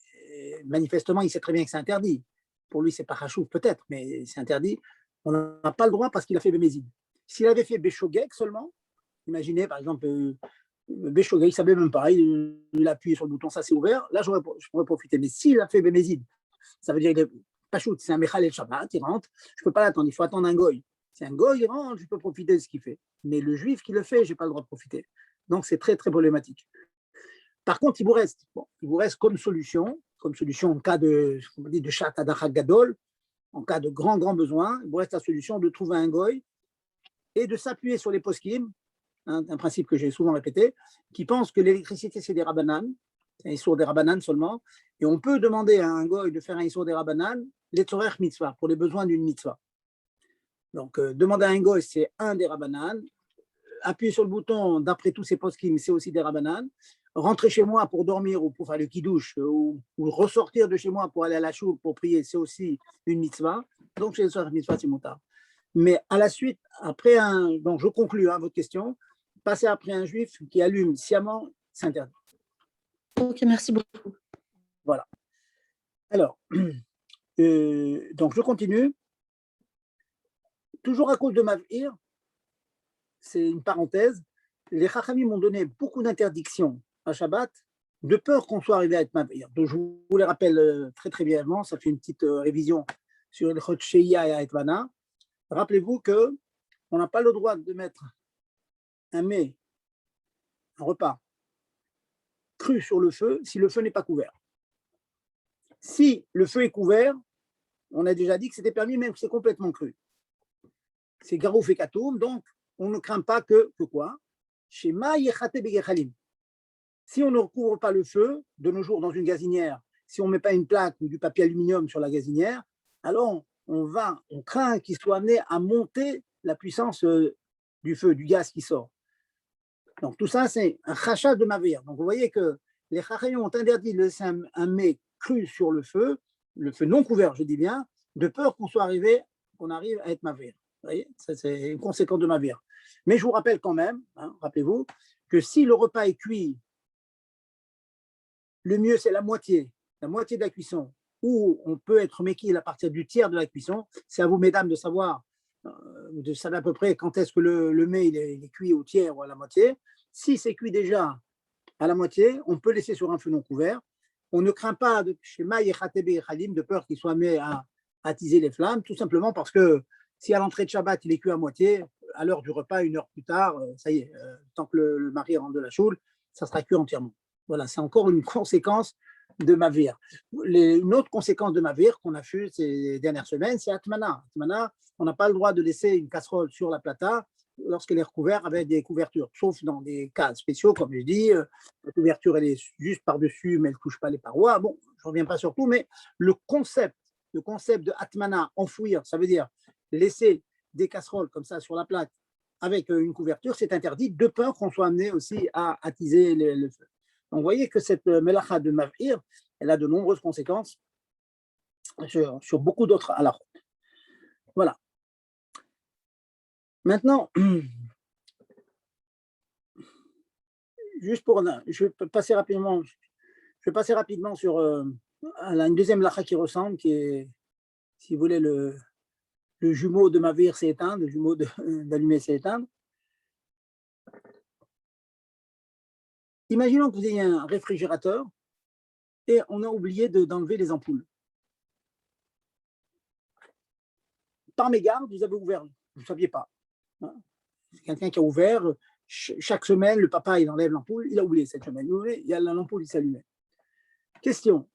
manifestement, il sait très bien que c'est interdit. Pour lui, c'est pas Hachouf peut-être, mais c'est interdit. On n'a pas le droit parce qu'il a fait Bémézid. S'il avait fait Béchogeg seulement, imaginez par exemple, Béchogeg, il ne savait même pas, il a appuyé sur le bouton, ça s'est ouvert, là je pourrais profiter. Mais s'il a fait Bémézid, ça veut dire qu'il est Pachout, c'est un Mechal el Shabbat, il rentre, je ne peux pas l'attendre, il faut attendre un goy. C'est un goy, il rentre, je peux profiter de ce qu'il fait. Mais le juif qui le fait, je n'ai pas le droit de profiter. Donc c'est très très problématique. Par contre, il vous reste comme solution en cas de chat adachat gadol, en cas de grand besoin, il vous reste la solution de trouver un goy et de s'appuyer sur les poskim, un principe que j'ai souvent répété, qui pense que l'électricité c'est des Rabbanan, c'est un issour des Rabbanan seulement, et on peut demander à un goy de faire un issour des Rabbanan, les tzorech mitzvah, pour les besoins d'une mitzvah. Donc, demander à un goy, c'est un des Rabbanan, appuyer sur le bouton, d'après tous ces poskim, c'est aussi des Rabbanan. Rentrer chez moi pour dormir ou pour faire le kidouche ou ressortir de chez moi pour aller à la choule pour prier, c'est aussi une mitzvah. Donc, chez les soirs, mitzvah, c'est moutar. Mais à la suite, après donc je conclus votre question, passer après un juif qui allume sciemment, c'est interdit. Ok, merci beaucoup. Voilà. Alors, donc je continue. Toujours à cause de Mav'ir, c'est une parenthèse, les Chachamim m'ont donné beaucoup d'interdictions à Shabbat, de peur qu'on soit arrivé à être Mav'ir. Donc je vous les rappelle très très brièvement, ça fait une petite révision sur le Chot Sheia et Aetmana, rappelez-vous qu'on n'a pas le droit de mettre un mets, un repas cru sur le feu si le feu n'est pas couvert. Si le feu est couvert, on a déjà dit que c'était permis même si c'est complètement cru. C'est garouf et katoum, donc on ne craint pas que quoi? Shema yechate begechalim. Si on ne recouvre pas le feu, de nos jours dans une gazinière, si on ne met pas une plaque ou du papier aluminium sur la gazinière, alors on craint qu'il soit amené à monter la puissance du feu, du gaz qui sort. Donc tout ça, c'est un rachat de mavir. Donc vous voyez que les chachamim ont interdit de laisser un mets cru sur le feu non couvert, je dis bien, de peur qu'on arrive à être mavir. Vous voyez, c'est une conséquence de mavir. Mais je vous rappelle quand même, rappelez-vous, que si le repas est cuit, le mieux c'est la moitié de la cuisson, ou on peut être méquille à partir du tiers de la cuisson. C'est à vous, mesdames, de savoir à peu près quand est-ce que le mets il est cuit au tiers ou à la moitié. Si c'est cuit déjà à la moitié, on peut laisser sur un feu non couvert. On ne craint pas de peur qu'il soit amené à attiser les flammes, tout simplement parce que si à l'entrée de Shabbat il est cuit à moitié, à l'heure du repas, 1 heure plus tard, ça y est, tant que le mari rentre de la choule, ça sera cuit entièrement. Voilà, c'est encore une conséquence de Mavir. Une autre conséquence de Mavir qu'on a vu ces dernières semaines, c'est Atmana. Atmana, on n'a pas le droit de laisser une casserole sur la plata lorsqu'elle est recouverte avec des couvertures, sauf dans des cas spéciaux, comme je dis, la couverture elle est juste par-dessus, mais elle ne touche pas les parois. Bon, je ne reviens pas sur tout, mais le concept de Atmana, enfouir, ça veut dire laisser des casseroles comme ça sur la plaque avec une couverture, c'est interdit de peur qu'on soit amené aussi à attiser le feu. Donc, vous voyez que cette melacha de Mavir, elle a de nombreuses conséquences sur beaucoup d'autres halachot. Voilà. Maintenant, je vais passer rapidement sur une deuxième lacha qui ressemble, qui est, si vous voulez, le jumeau de Mavir s'éteindre, le jumeau d'allumer s'éteindre. Imaginons que vous ayez un réfrigérateur et on a oublié d'enlever les ampoules. Par mégarde, vous avez ouvert, vous ne saviez pas. C'est quelqu'un qui a ouvert, chaque semaine, le papa il enlève l'ampoule, il a oublié cette semaine, il y a l'ampoule qui s'allumait. Question,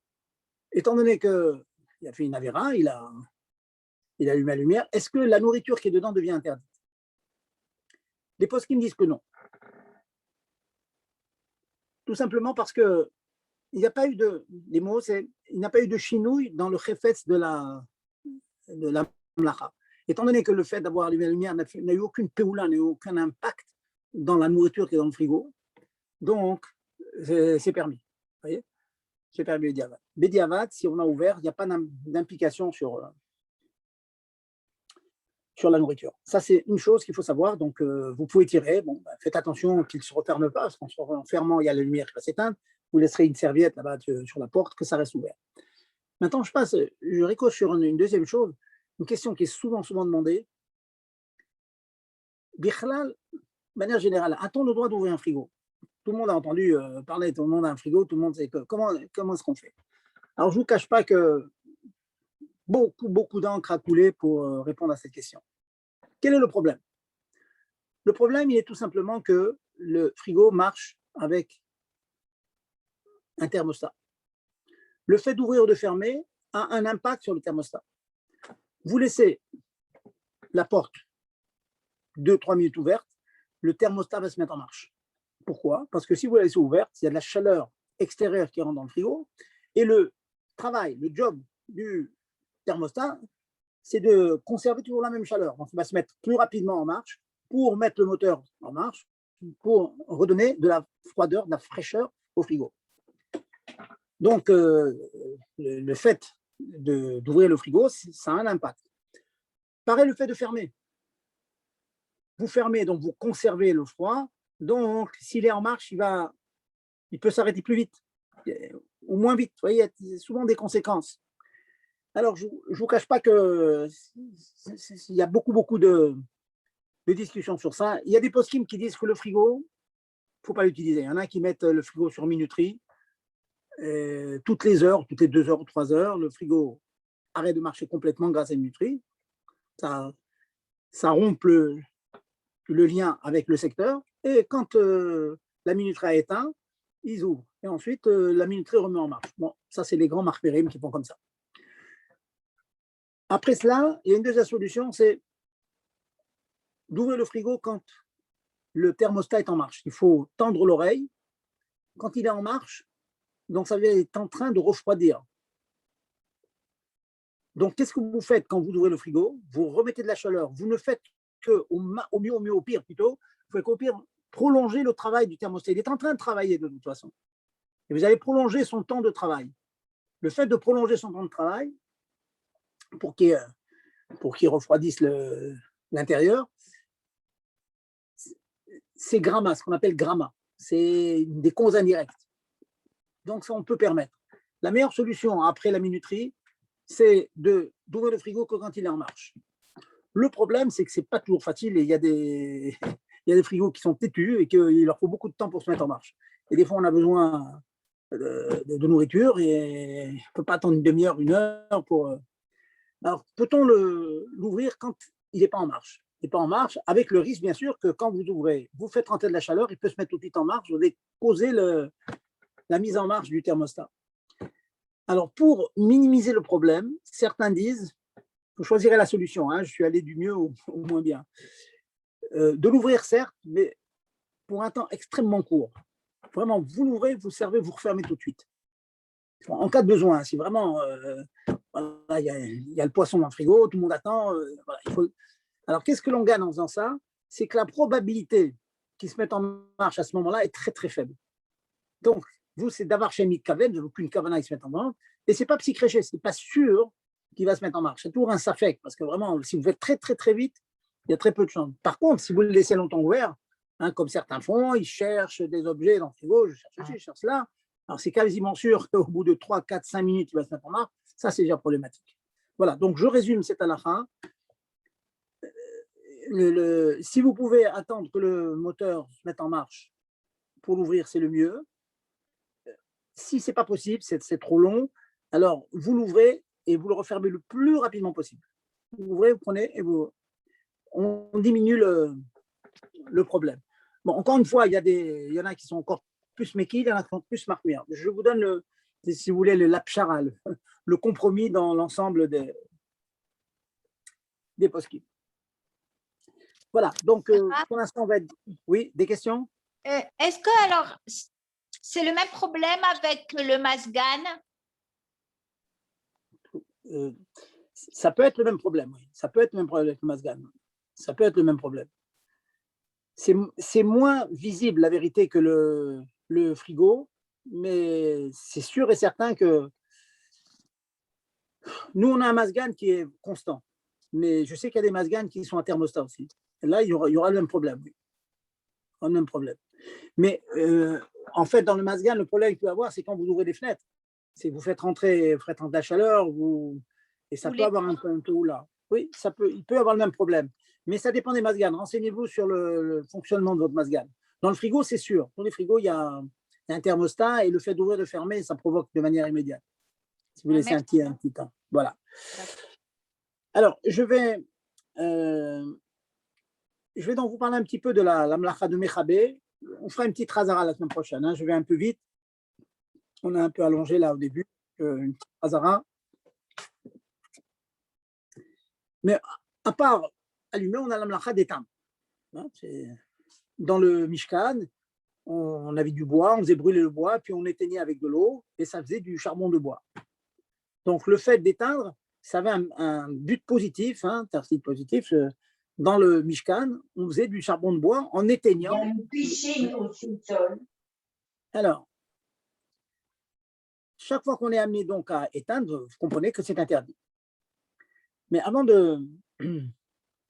étant donné qu'il a fait une avéra, il a allumé la lumière, est-ce que la nourriture qui est dedans devient interdite? Les poskim me disent que non. Tout simplement parce que il n'y a pas eu de chinouille dans le chefetz de la mlacha. Étant donné que le fait d'avoir allumé la lumière n'a eu aucune péoula, n'a eu aucun impact dans la nourriture qui est dans le frigo, donc c'est permis. Vous voyez, c'est permis Bediavad. Bediavad, si on a ouvert, il n'y a pas d'implication sur la nourriture. Ça, c'est une chose qu'il faut savoir. Donc, vous pouvez tirer. Bon, faites attention qu'il ne se referme pas, parce qu'en fermant, il y a la lumière qui va s'éteindre. Vous laisserez une serviette là-bas sur la porte, que ça reste ouvert. Maintenant, je ricoche sur une deuxième chose, une question qui est souvent demandée. Bichlal, de manière générale, a-t-on le droit d'ouvrir un frigo? Tout le monde a entendu parler, tout le monde a un frigo, tout le monde sait comment est-ce qu'on fait. Alors, je ne vous cache pas que beaucoup d'encre a coulé pour répondre à cette question. Quel est le problème? Le problème, il est tout simplement que le frigo marche avec un thermostat. Le fait d'ouvrir ou de fermer a un impact sur le thermostat. Vous laissez la porte 2-3 minutes ouverte, le thermostat va se mettre en marche. Pourquoi? Parce que si vous la laissez ouverte, il y a de la chaleur extérieure qui rentre dans le frigo et le job du thermostat, c'est de conserver toujours la même chaleur. Donc, il va se mettre plus rapidement en marche pour mettre le moteur en marche, pour redonner de la froideur, de la fraîcheur au frigo. Donc, le fait d'ouvrir le frigo, ça a un impact. Pareil, le fait de fermer. Vous fermez, donc vous conservez le froid. Donc, s'il est en marche, il peut s'arrêter plus vite ou moins vite. Vous voyez, il y a souvent des conséquences. Alors, je ne vous cache pas qu'il y a beaucoup de discussions sur ça. Il y a des poskim qui disent que le frigo, il ne faut pas l'utiliser. Il y en a qui mettent le frigo sur minuterie. Toutes les heures, toutes les 2 heures ou 3 heures, le frigo arrête de marcher complètement grâce à une minuterie. Ça rompt le lien avec le secteur. Et quand la minuterie a éteint, ils ouvrent. Et ensuite, la minuterie remet en marche. Bon, ça, c'est les grands marques-périm qui font comme ça. Après cela, il y a une deuxième solution, c'est d'ouvrir le frigo quand le thermostat est en marche. Il faut tendre l'oreille. Quand il est en marche, donc ça veut dire qu'il est en train de refroidir. Donc, qu'est-ce que vous faites quand vous ouvrez le frigo? Vous remettez de la chaleur. Vous ne faites qu'au mieux, au pire plutôt, vous faites qu'au pire prolonger le travail du thermostat. Il est en train de travailler de toute façon. Et vous allez prolonger son temps de travail. Le fait de prolonger son temps de travail pour qu'il refroidisse l'intérieur, c'est gramma, ce qu'on appelle gramma. C'est des causes indirectes. Donc, ça, on peut permettre. La meilleure solution après la minuterie, c'est d'ouvrir le frigo que quand il est en marche. Le problème, c'est que ce n'est pas toujours facile et il y a des frigos qui sont têtus et qu'il leur faut beaucoup de temps pour se mettre en marche. Et des fois, on a besoin de nourriture et on ne peut pas attendre une demi-heure, une heure pour… Alors, peut-on l'ouvrir quand il n'est pas en marche? Il n'est pas en marche, avec le risque, bien sûr, que quand vous ouvrez, vous faites rentrer de la chaleur, il peut se mettre tout de suite en marche, vous allez causer la mise en marche du thermostat. Alors, pour minimiser le problème, certains disent, vous choisirez la solution, hein, je suis allé du mieux au moins bien, de l'ouvrir, certes, mais pour un temps extrêmement court. Vraiment, vous l'ouvrez, vous servez, vous refermez tout de suite. En cas de besoin, si vraiment voilà, il y a le poisson dans le frigo, tout le monde attend. Voilà, Alors, qu'est-ce que l'on gagne en faisant ça? C'est que la probabilité qu'il se mette en marche à ce moment-là est très, très faible. Donc, vous, c'est d'avoir chez Kaven, je veux qu'une kavana qui se mette en marche, et ce n'est pas psychréché, ce n'est pas sûr qu'il va se mettre en marche. C'est toujours un safek, parce que vraiment, si vous faites très, très, très vite, il y a très peu de chance. Par contre, si vous le laissez longtemps ouvert, hein, comme certains font, ils cherchent des objets dans le frigo, je cherche ceci, je cherche là. Alors, c'est quasiment sûr qu'au bout de 3, 4, 5 minutes, il va se mettre en marche. Ça, c'est déjà problématique. Voilà, donc je résume cette halakha. Si vous pouvez attendre que le moteur se mette en marche pour l'ouvrir, c'est le mieux. Si ce n'est pas possible, c'est trop long, alors vous l'ouvrez et vous le refermez le plus rapidement possible. Vous ouvrez, vous prenez et on diminue le problème. Bon, encore une fois, il y en a qui sont encore plus méquilles, il y en a qui sont plus marqués. Je vous donne, si vous voulez, le lapchara, le compromis dans l'ensemble des poskim. Voilà, donc pour l'instant, on va être… Oui, des questions? Est-ce que, alors, c'est le même problème avec le masgan? Ça peut être le même problème, oui. Ça peut être le même problème avec le masgan. Ça peut être le même problème. C'est moins visible, la vérité, que le frigo, mais c'est sûr et certain que nous, on a un masgan qui est constant. Mais je sais qu'il y a des masgan qui sont à thermostat aussi. Et là, il y aura le même problème. Oui. Le même problème. Mais en fait, dans le masgan, le problème qu'il peut y avoir, c'est quand vous ouvrez des fenêtres. C'est vous faites rentrer la chaleur, et ça peut avoir un peu là. Oui, il peut avoir le même problème. Mais ça dépend des masgan. Renseignez-vous sur le fonctionnement de votre masgan. Dans le frigo, c'est sûr. Dans les frigos, il y a un thermostat et le fait d'ouvrir, de fermer, ça provoque de manière immédiate. Si vous laissez un petit temps. Voilà. Alors, je vais donc vous parler un petit peu de la mlacha de Mechabé. On fera une petite razara la semaine prochaine. Hein. Je vais un peu vite. On a un peu allongé là au début. Une petite razara. Mais à part allumer, on a la mlacha d'éteindre. Hein, dans le Mishkan, on avait du bois, on faisait brûler le bois, puis on éteignait avec de l'eau, et ça faisait du charbon de bois. Donc le fait d'éteindre, ça avait un but positif, positif. Dans le Mishkan, on faisait du charbon de bois en éteignant. Il y a une piscine au sous-sol. Alors, chaque fois qu'on est amené donc à éteindre, vous comprenez que c'est interdit. Mais avant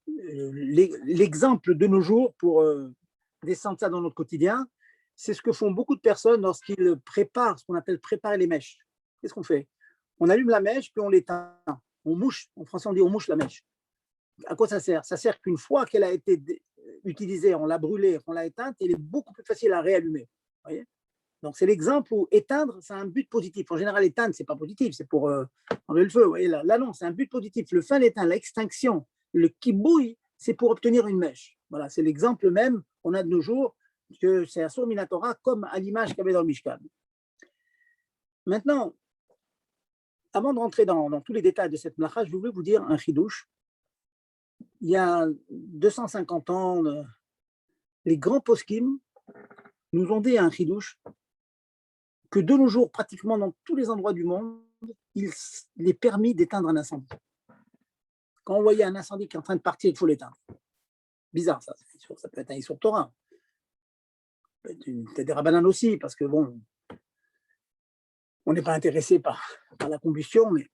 l'exemple de nos jours pour descendre ça dans notre quotidien, c'est ce que font beaucoup de personnes lorsqu'ils préparent, ce qu'on appelle préparer les mèches. Qu'est-ce qu'on fait? On allume la mèche, puis on l'éteint. On mouche, en français on dit on mouche la mèche. À quoi ça sert? Ça sert qu'une fois qu'elle a été utilisée, on l'a brûlée, on l'a éteinte, elle est beaucoup plus facile à réallumer. Voyez, Donc, c'est l'exemple où éteindre, c'est un but positif. En général, éteindre, ce n'est pas positif, c'est pour enlever le feu. Vous voyez, là, non, c'est un but positif. Le fin d'éteindre, l'extinction, le kibouï, c'est pour obtenir une mèche. Voilà, c'est l'exemple même qu'on a de nos jours, que c'est Asur Minatora, comme à l'image qu'il y avait dans le Mishkan. Maintenant, avant de rentrer dans tous les détails de cette mlacha, je voulais vous dire un chidouche. Il y a 250 ans, les grands poskim nous ont dit un chidouche que de nos jours, pratiquement dans tous les endroits du monde, il est permis d'éteindre un incendie. Quand on voyait un incendie qui est en train de partir, il faut l'éteindre. Bizarre, ça peut être un Issur Torah. Peut-être des rabbanan aussi, parce que bon, on n'est pas intéressé par la combustion, mais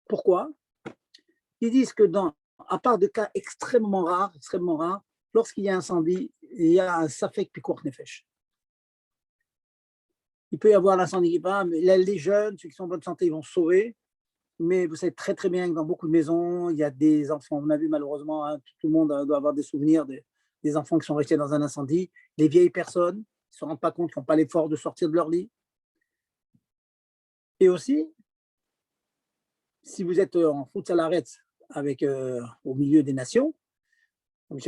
pourquoi? Ils disent que à part de cas extrêmement rares, lorsqu'il y a un incendie, il y a un safek pikour nefesh. Il peut y avoir l'incendie qui part, mais les jeunes, ceux qui sont en bonne santé, ils vont se sauver. Mais vous savez très très bien que dans beaucoup de maisons, il y a des enfants. On a vu malheureusement, hein, tout le monde doit avoir des souvenirs des enfants qui sont restés dans un incendie. Les vieilles personnes, ils ne se rendent pas compte, qui n'ont pas l'effort de sortir de leur lit. Et aussi, si vous êtes en route à l'arrêt avec au milieu des nations, vous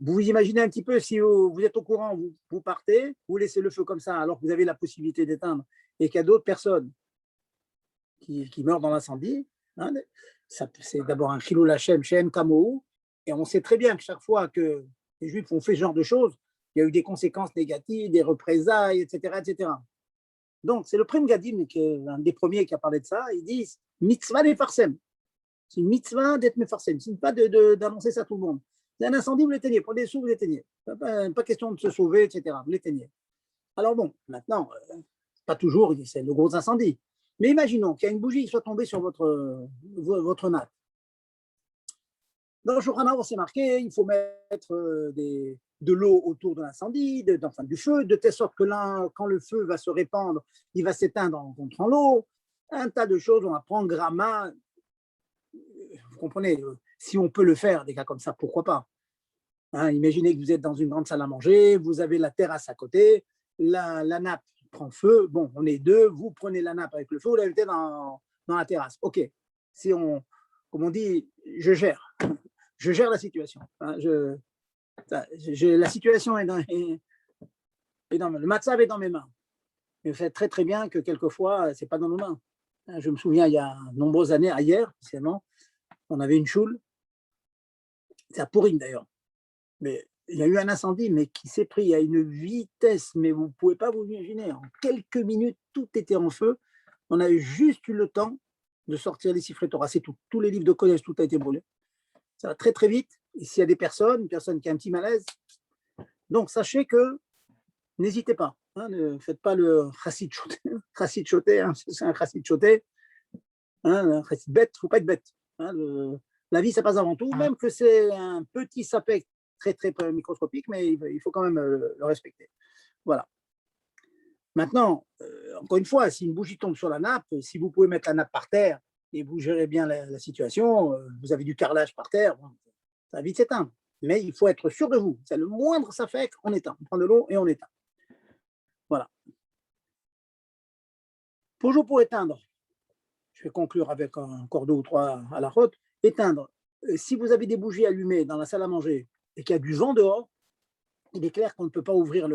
vous imaginez un petit peu si vous êtes au courant, vous partez, vous laissez le feu comme ça alors que vous avez la possibilité d'éteindre et qu'il y a d'autres personnes qui meurent dans l'incendie. Hein, c'est d'abord un chilou lachem, shem, kamou, et on sait très bien que chaque fois que les Juifs ont fait ce genre de choses, il y a eu des conséquences négatives, des représailles, etc. etc. Donc, c'est le Prem Gadim, qui est un des premiers qui a parlé de ça. Ils disent mitzvah des farsem. C'est une mitzvah d'être mefarsem. C'est pas d'annoncer ça à tout le monde. C'est un incendie, vous l'éteignez. Prenez des sous, vous l'éteignez. Pas question de se sauver, etc. Vous l'éteignez. Alors bon, maintenant, pas toujours, c'est de gros incendies. Mais imaginons qu'il y a une bougie qui soit tombée sur votre nappe. Dans le Shulchan Aruch, c'est marqué, il faut mettre de l'eau autour de l'incendie, du feu, de telle sorte que quand le feu va se répandre, il va s'éteindre en rencontrant l'eau. Un tas de choses, on apprend gramma. Vous comprenez, si on peut le faire, des cas comme ça, pourquoi pas, hein, imaginez que vous êtes dans une grande salle à manger, vous avez la terrasse à côté, la nappe prend feu, bon, on est deux, vous prenez la nappe avec le feu, vous la mettez dans la terrasse. Ok, si comme on dit, je gère la situation. Hein, la situation est dans le matzav est dans mes mains. Mais vous savez très très bien que quelquefois, c'est pas dans nos mains. Je me souviens, il y a de nombreuses années, hier, spécialement, on avait une choule, c'est à Pourim d'ailleurs, mais il y a eu un incendie, mais qui s'est pris à une vitesse, mais vous ne pouvez pas vous imaginer. En quelques minutes, tout était en feu. On a eu juste eu le temps de sortir les sifflets Torah, c'est tout. Tous les livres de collège, tout a été brûlé. Ça va très très vite. Et s'il y a une personne qui a un petit malaise, donc sachez que n'hésitez pas. Hein, ne faites pas le chassid choté, hein, c'est un chassid choté. Hein, un chassid bête, il ne faut pas être bête. Hein, la vie, ça passe avant tout, même que c'est un petit sapek très très microscopique, mais il faut quand même le respecter. Voilà. Maintenant, encore une fois, si une bougie tombe sur la nappe, si vous pouvez mettre la nappe par terre et vous gérez bien la situation, vous avez du carrelage par terre, bon, ça va vite s'éteindre. Mais il faut être sûr de vous. C'est le moindre safek, on éteint. On prend de l'eau et on éteint. Voilà. Toujours pour éteindre, je vais conclure avec encore 2 ou 3 à la route. Éteindre. Si vous avez des bougies allumées dans la salle à manger et qu'il y a du vent dehors, il est clair qu'on ne peut pas ouvrir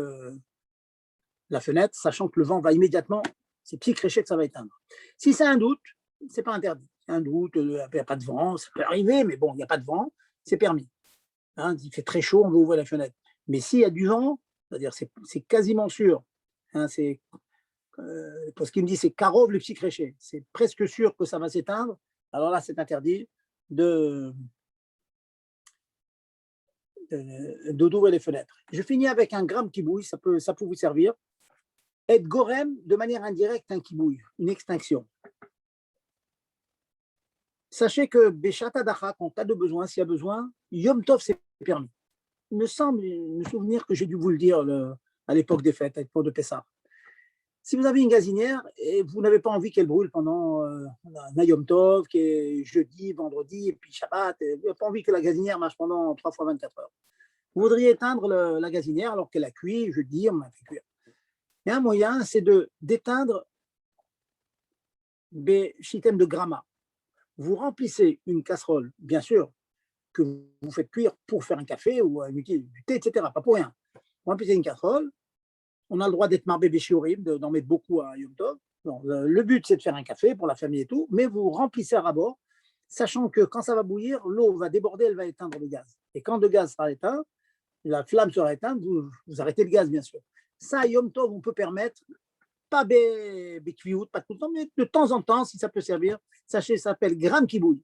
la fenêtre, sachant que le vent va immédiatement, c'est psy-créché que ça va éteindre. Si c'est un doute, ce n'est pas interdit. Un doute, il n'y a pas de vent, ça peut arriver, mais bon, il n'y a pas de vent, c'est permis. Hein, il fait très chaud, on veut ouvrir la fenêtre. Mais s'il y a du vent, c'est-à-dire c'est quasiment sûr, hein, pour ce qu'il me dit, c'est karov le psy-créché, c'est presque sûr que ça va s'éteindre, alors là, c'est interdit d'ouvrir les fenêtres. Je finis avec un gramme kibouï, ça peut vous servir. Et gorem, de manière indirecte, un kibouï, une extinction. Sachez que Beshat Adachak, en cas de besoin, s'il y a besoin, Yom Tov, c'est permis. Il me semble me souvenir que j'ai dû vous le dire à l'époque des fêtes, à l'époque de Pessah. Si vous avez une gazinière et vous n'avez pas envie qu'elle brûle pendant un Yom Tov, qui est jeudi, vendredi, et puis Shabbat, et vous n'avez pas envie que la gazinière marche pendant 3 fois 24 heures. Vous voudriez éteindre la gazinière alors qu'elle a cuit, jeudi, on a fait cuire. Et un moyen, c'est d'éteindre des systèmes de gramma. Vous remplissez une casserole, bien sûr, que vous faites cuire pour faire un café ou du thé, etc. Pas pour rien. Vous remplissez une casserole. On a le droit d'être marbé béchiorim, d'en mettre beaucoup à Yom Tov. Bon, le but, c'est de faire un café pour la famille et tout, mais vous remplissez à rabord, sachant que quand ça va bouillir, l'eau va déborder, elle va éteindre le gaz. Et quand le gaz sera éteint, la flamme sera éteinte, vous arrêtez le gaz, bien sûr. Ça, à Yom Tov, on peut permettre, pas béquiout, pas tout le temps, mais de temps en temps, si ça peut servir. Sachez, ça s'appelle Gram Kibouy.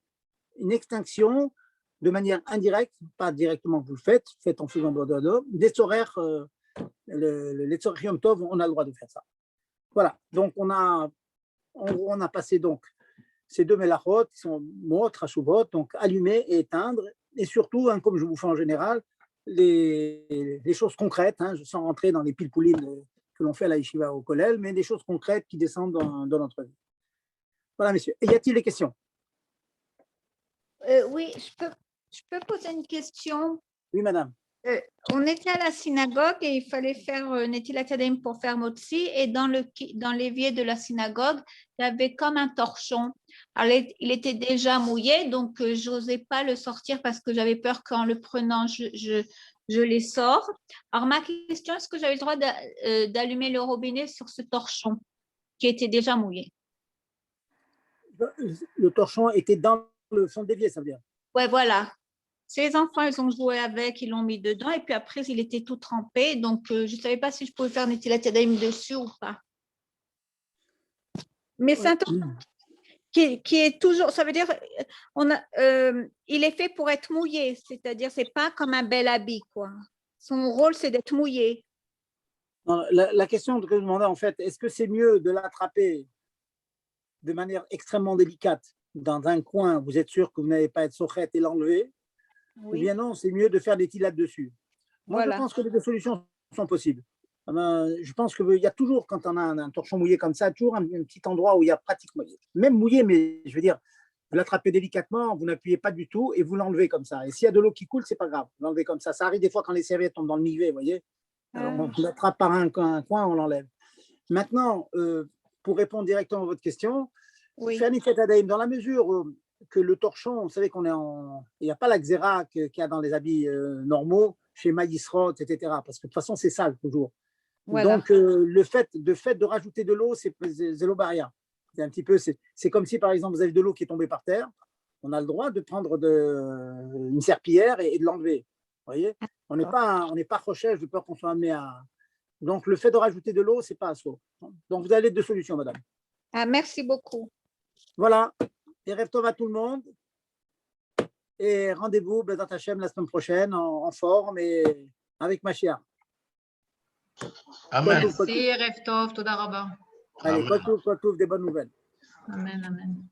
Une extinction de manière indirecte, pas directement que vous le faites en faisant des horaires, les horaires Yom Tov, on a le droit de faire ça. Voilà, donc on a passé donc ces deux mélachot qui sont mot, trashuvot, donc allumer et éteindre, et surtout, hein, comme je vous fais en général, les choses concrètes, hein, sans rentrer dans les pilpoulines que l'on fait à la yeshiva au kollel, mais des choses concrètes qui descendent dans notre vie. Voilà, messieurs. Et y a-t-il des questions? Oui, je peux poser une question. Oui, madame. On était à la synagogue et il fallait faire Netilat Yadayim pour faire Motzi, et dans l'évier de la synagogue, il y avait comme un torchon. Alors, il était déjà mouillé, donc je n'osais pas le sortir parce que j'avais peur qu'en le prenant, je les sors. Alors, ma question, est-ce que j'avais le droit d'allumer le robinet sur ce torchon qui était déjà mouillé? Le torchon était dans le fond d'évier, ça veut dire? Oui, voilà. Ces enfants, ils ont joué avec, ils l'ont mis dedans, et puis après, il était tout trempé. Donc, je ne savais pas si je pouvais faire Netilat Yadayim dessus ou pas. Mais c'est un torchon qui est toujours, ça veut dire, il est fait pour être mouillé, c'est-à-dire, ce n'est pas comme un bel habit, quoi. Son rôle, c'est d'être mouillé. Non, la question que je demandais, en fait, est-ce que c'est mieux de l'attraper de manière extrêmement délicate dans un coin, vous êtes sûr que vous n'allez pas être sochet et l'enlever? Oui. Ou bien non, c'est mieux de faire des tilades dessus. Moi, voilà. Je pense que les deux solutions sont possibles. Je pense qu'il y a toujours, quand on a un torchon mouillé comme ça, toujours un petit endroit où il y a pratiquement, même mouillé, mais je veux dire, vous l'attrapez délicatement, vous n'appuyez pas du tout et vous l'enlevez comme ça. Et s'il y a de l'eau qui coule, c'est pas grave, vous l'enlevez comme ça. Ça arrive des fois quand les serviettes tombent dans le nivet, vous voyez. Alors, on l'attrape par un coin, on l'enlève. Maintenant, pour répondre directement à votre question, faire Netilat Yadayim dans la mesure que le torchon, vous savez qu'on est il n'y a pas la xéra qu'il y a dans les habits normaux, chez Maïsrot, etc. Parce que de toute façon, c'est sale toujours. Voilà. Donc, le fait de rajouter de l'eau, c'est l'eau barrière. C'est un petit peu, c'est comme si, par exemple, vous avez de l'eau qui est tombée par terre. On a le droit de prendre une serpillière et de l'enlever. Vous voyez, on n'est pas recherche de peur qu'on soit amené à. Donc, le fait de rajouter de l'eau, c'est pas assaut. Donc, vous avez deux solutions, madame. Ah, merci beaucoup. Voilà. Et rêve tov à tout le monde. Et rendez-vous Bezat Hashem la semaine prochaine en forme et avec Mashiach. Amen. Merci, rêve tov, toda rabba. Allez, quoi tout, des bonnes nouvelles. Amen, amen.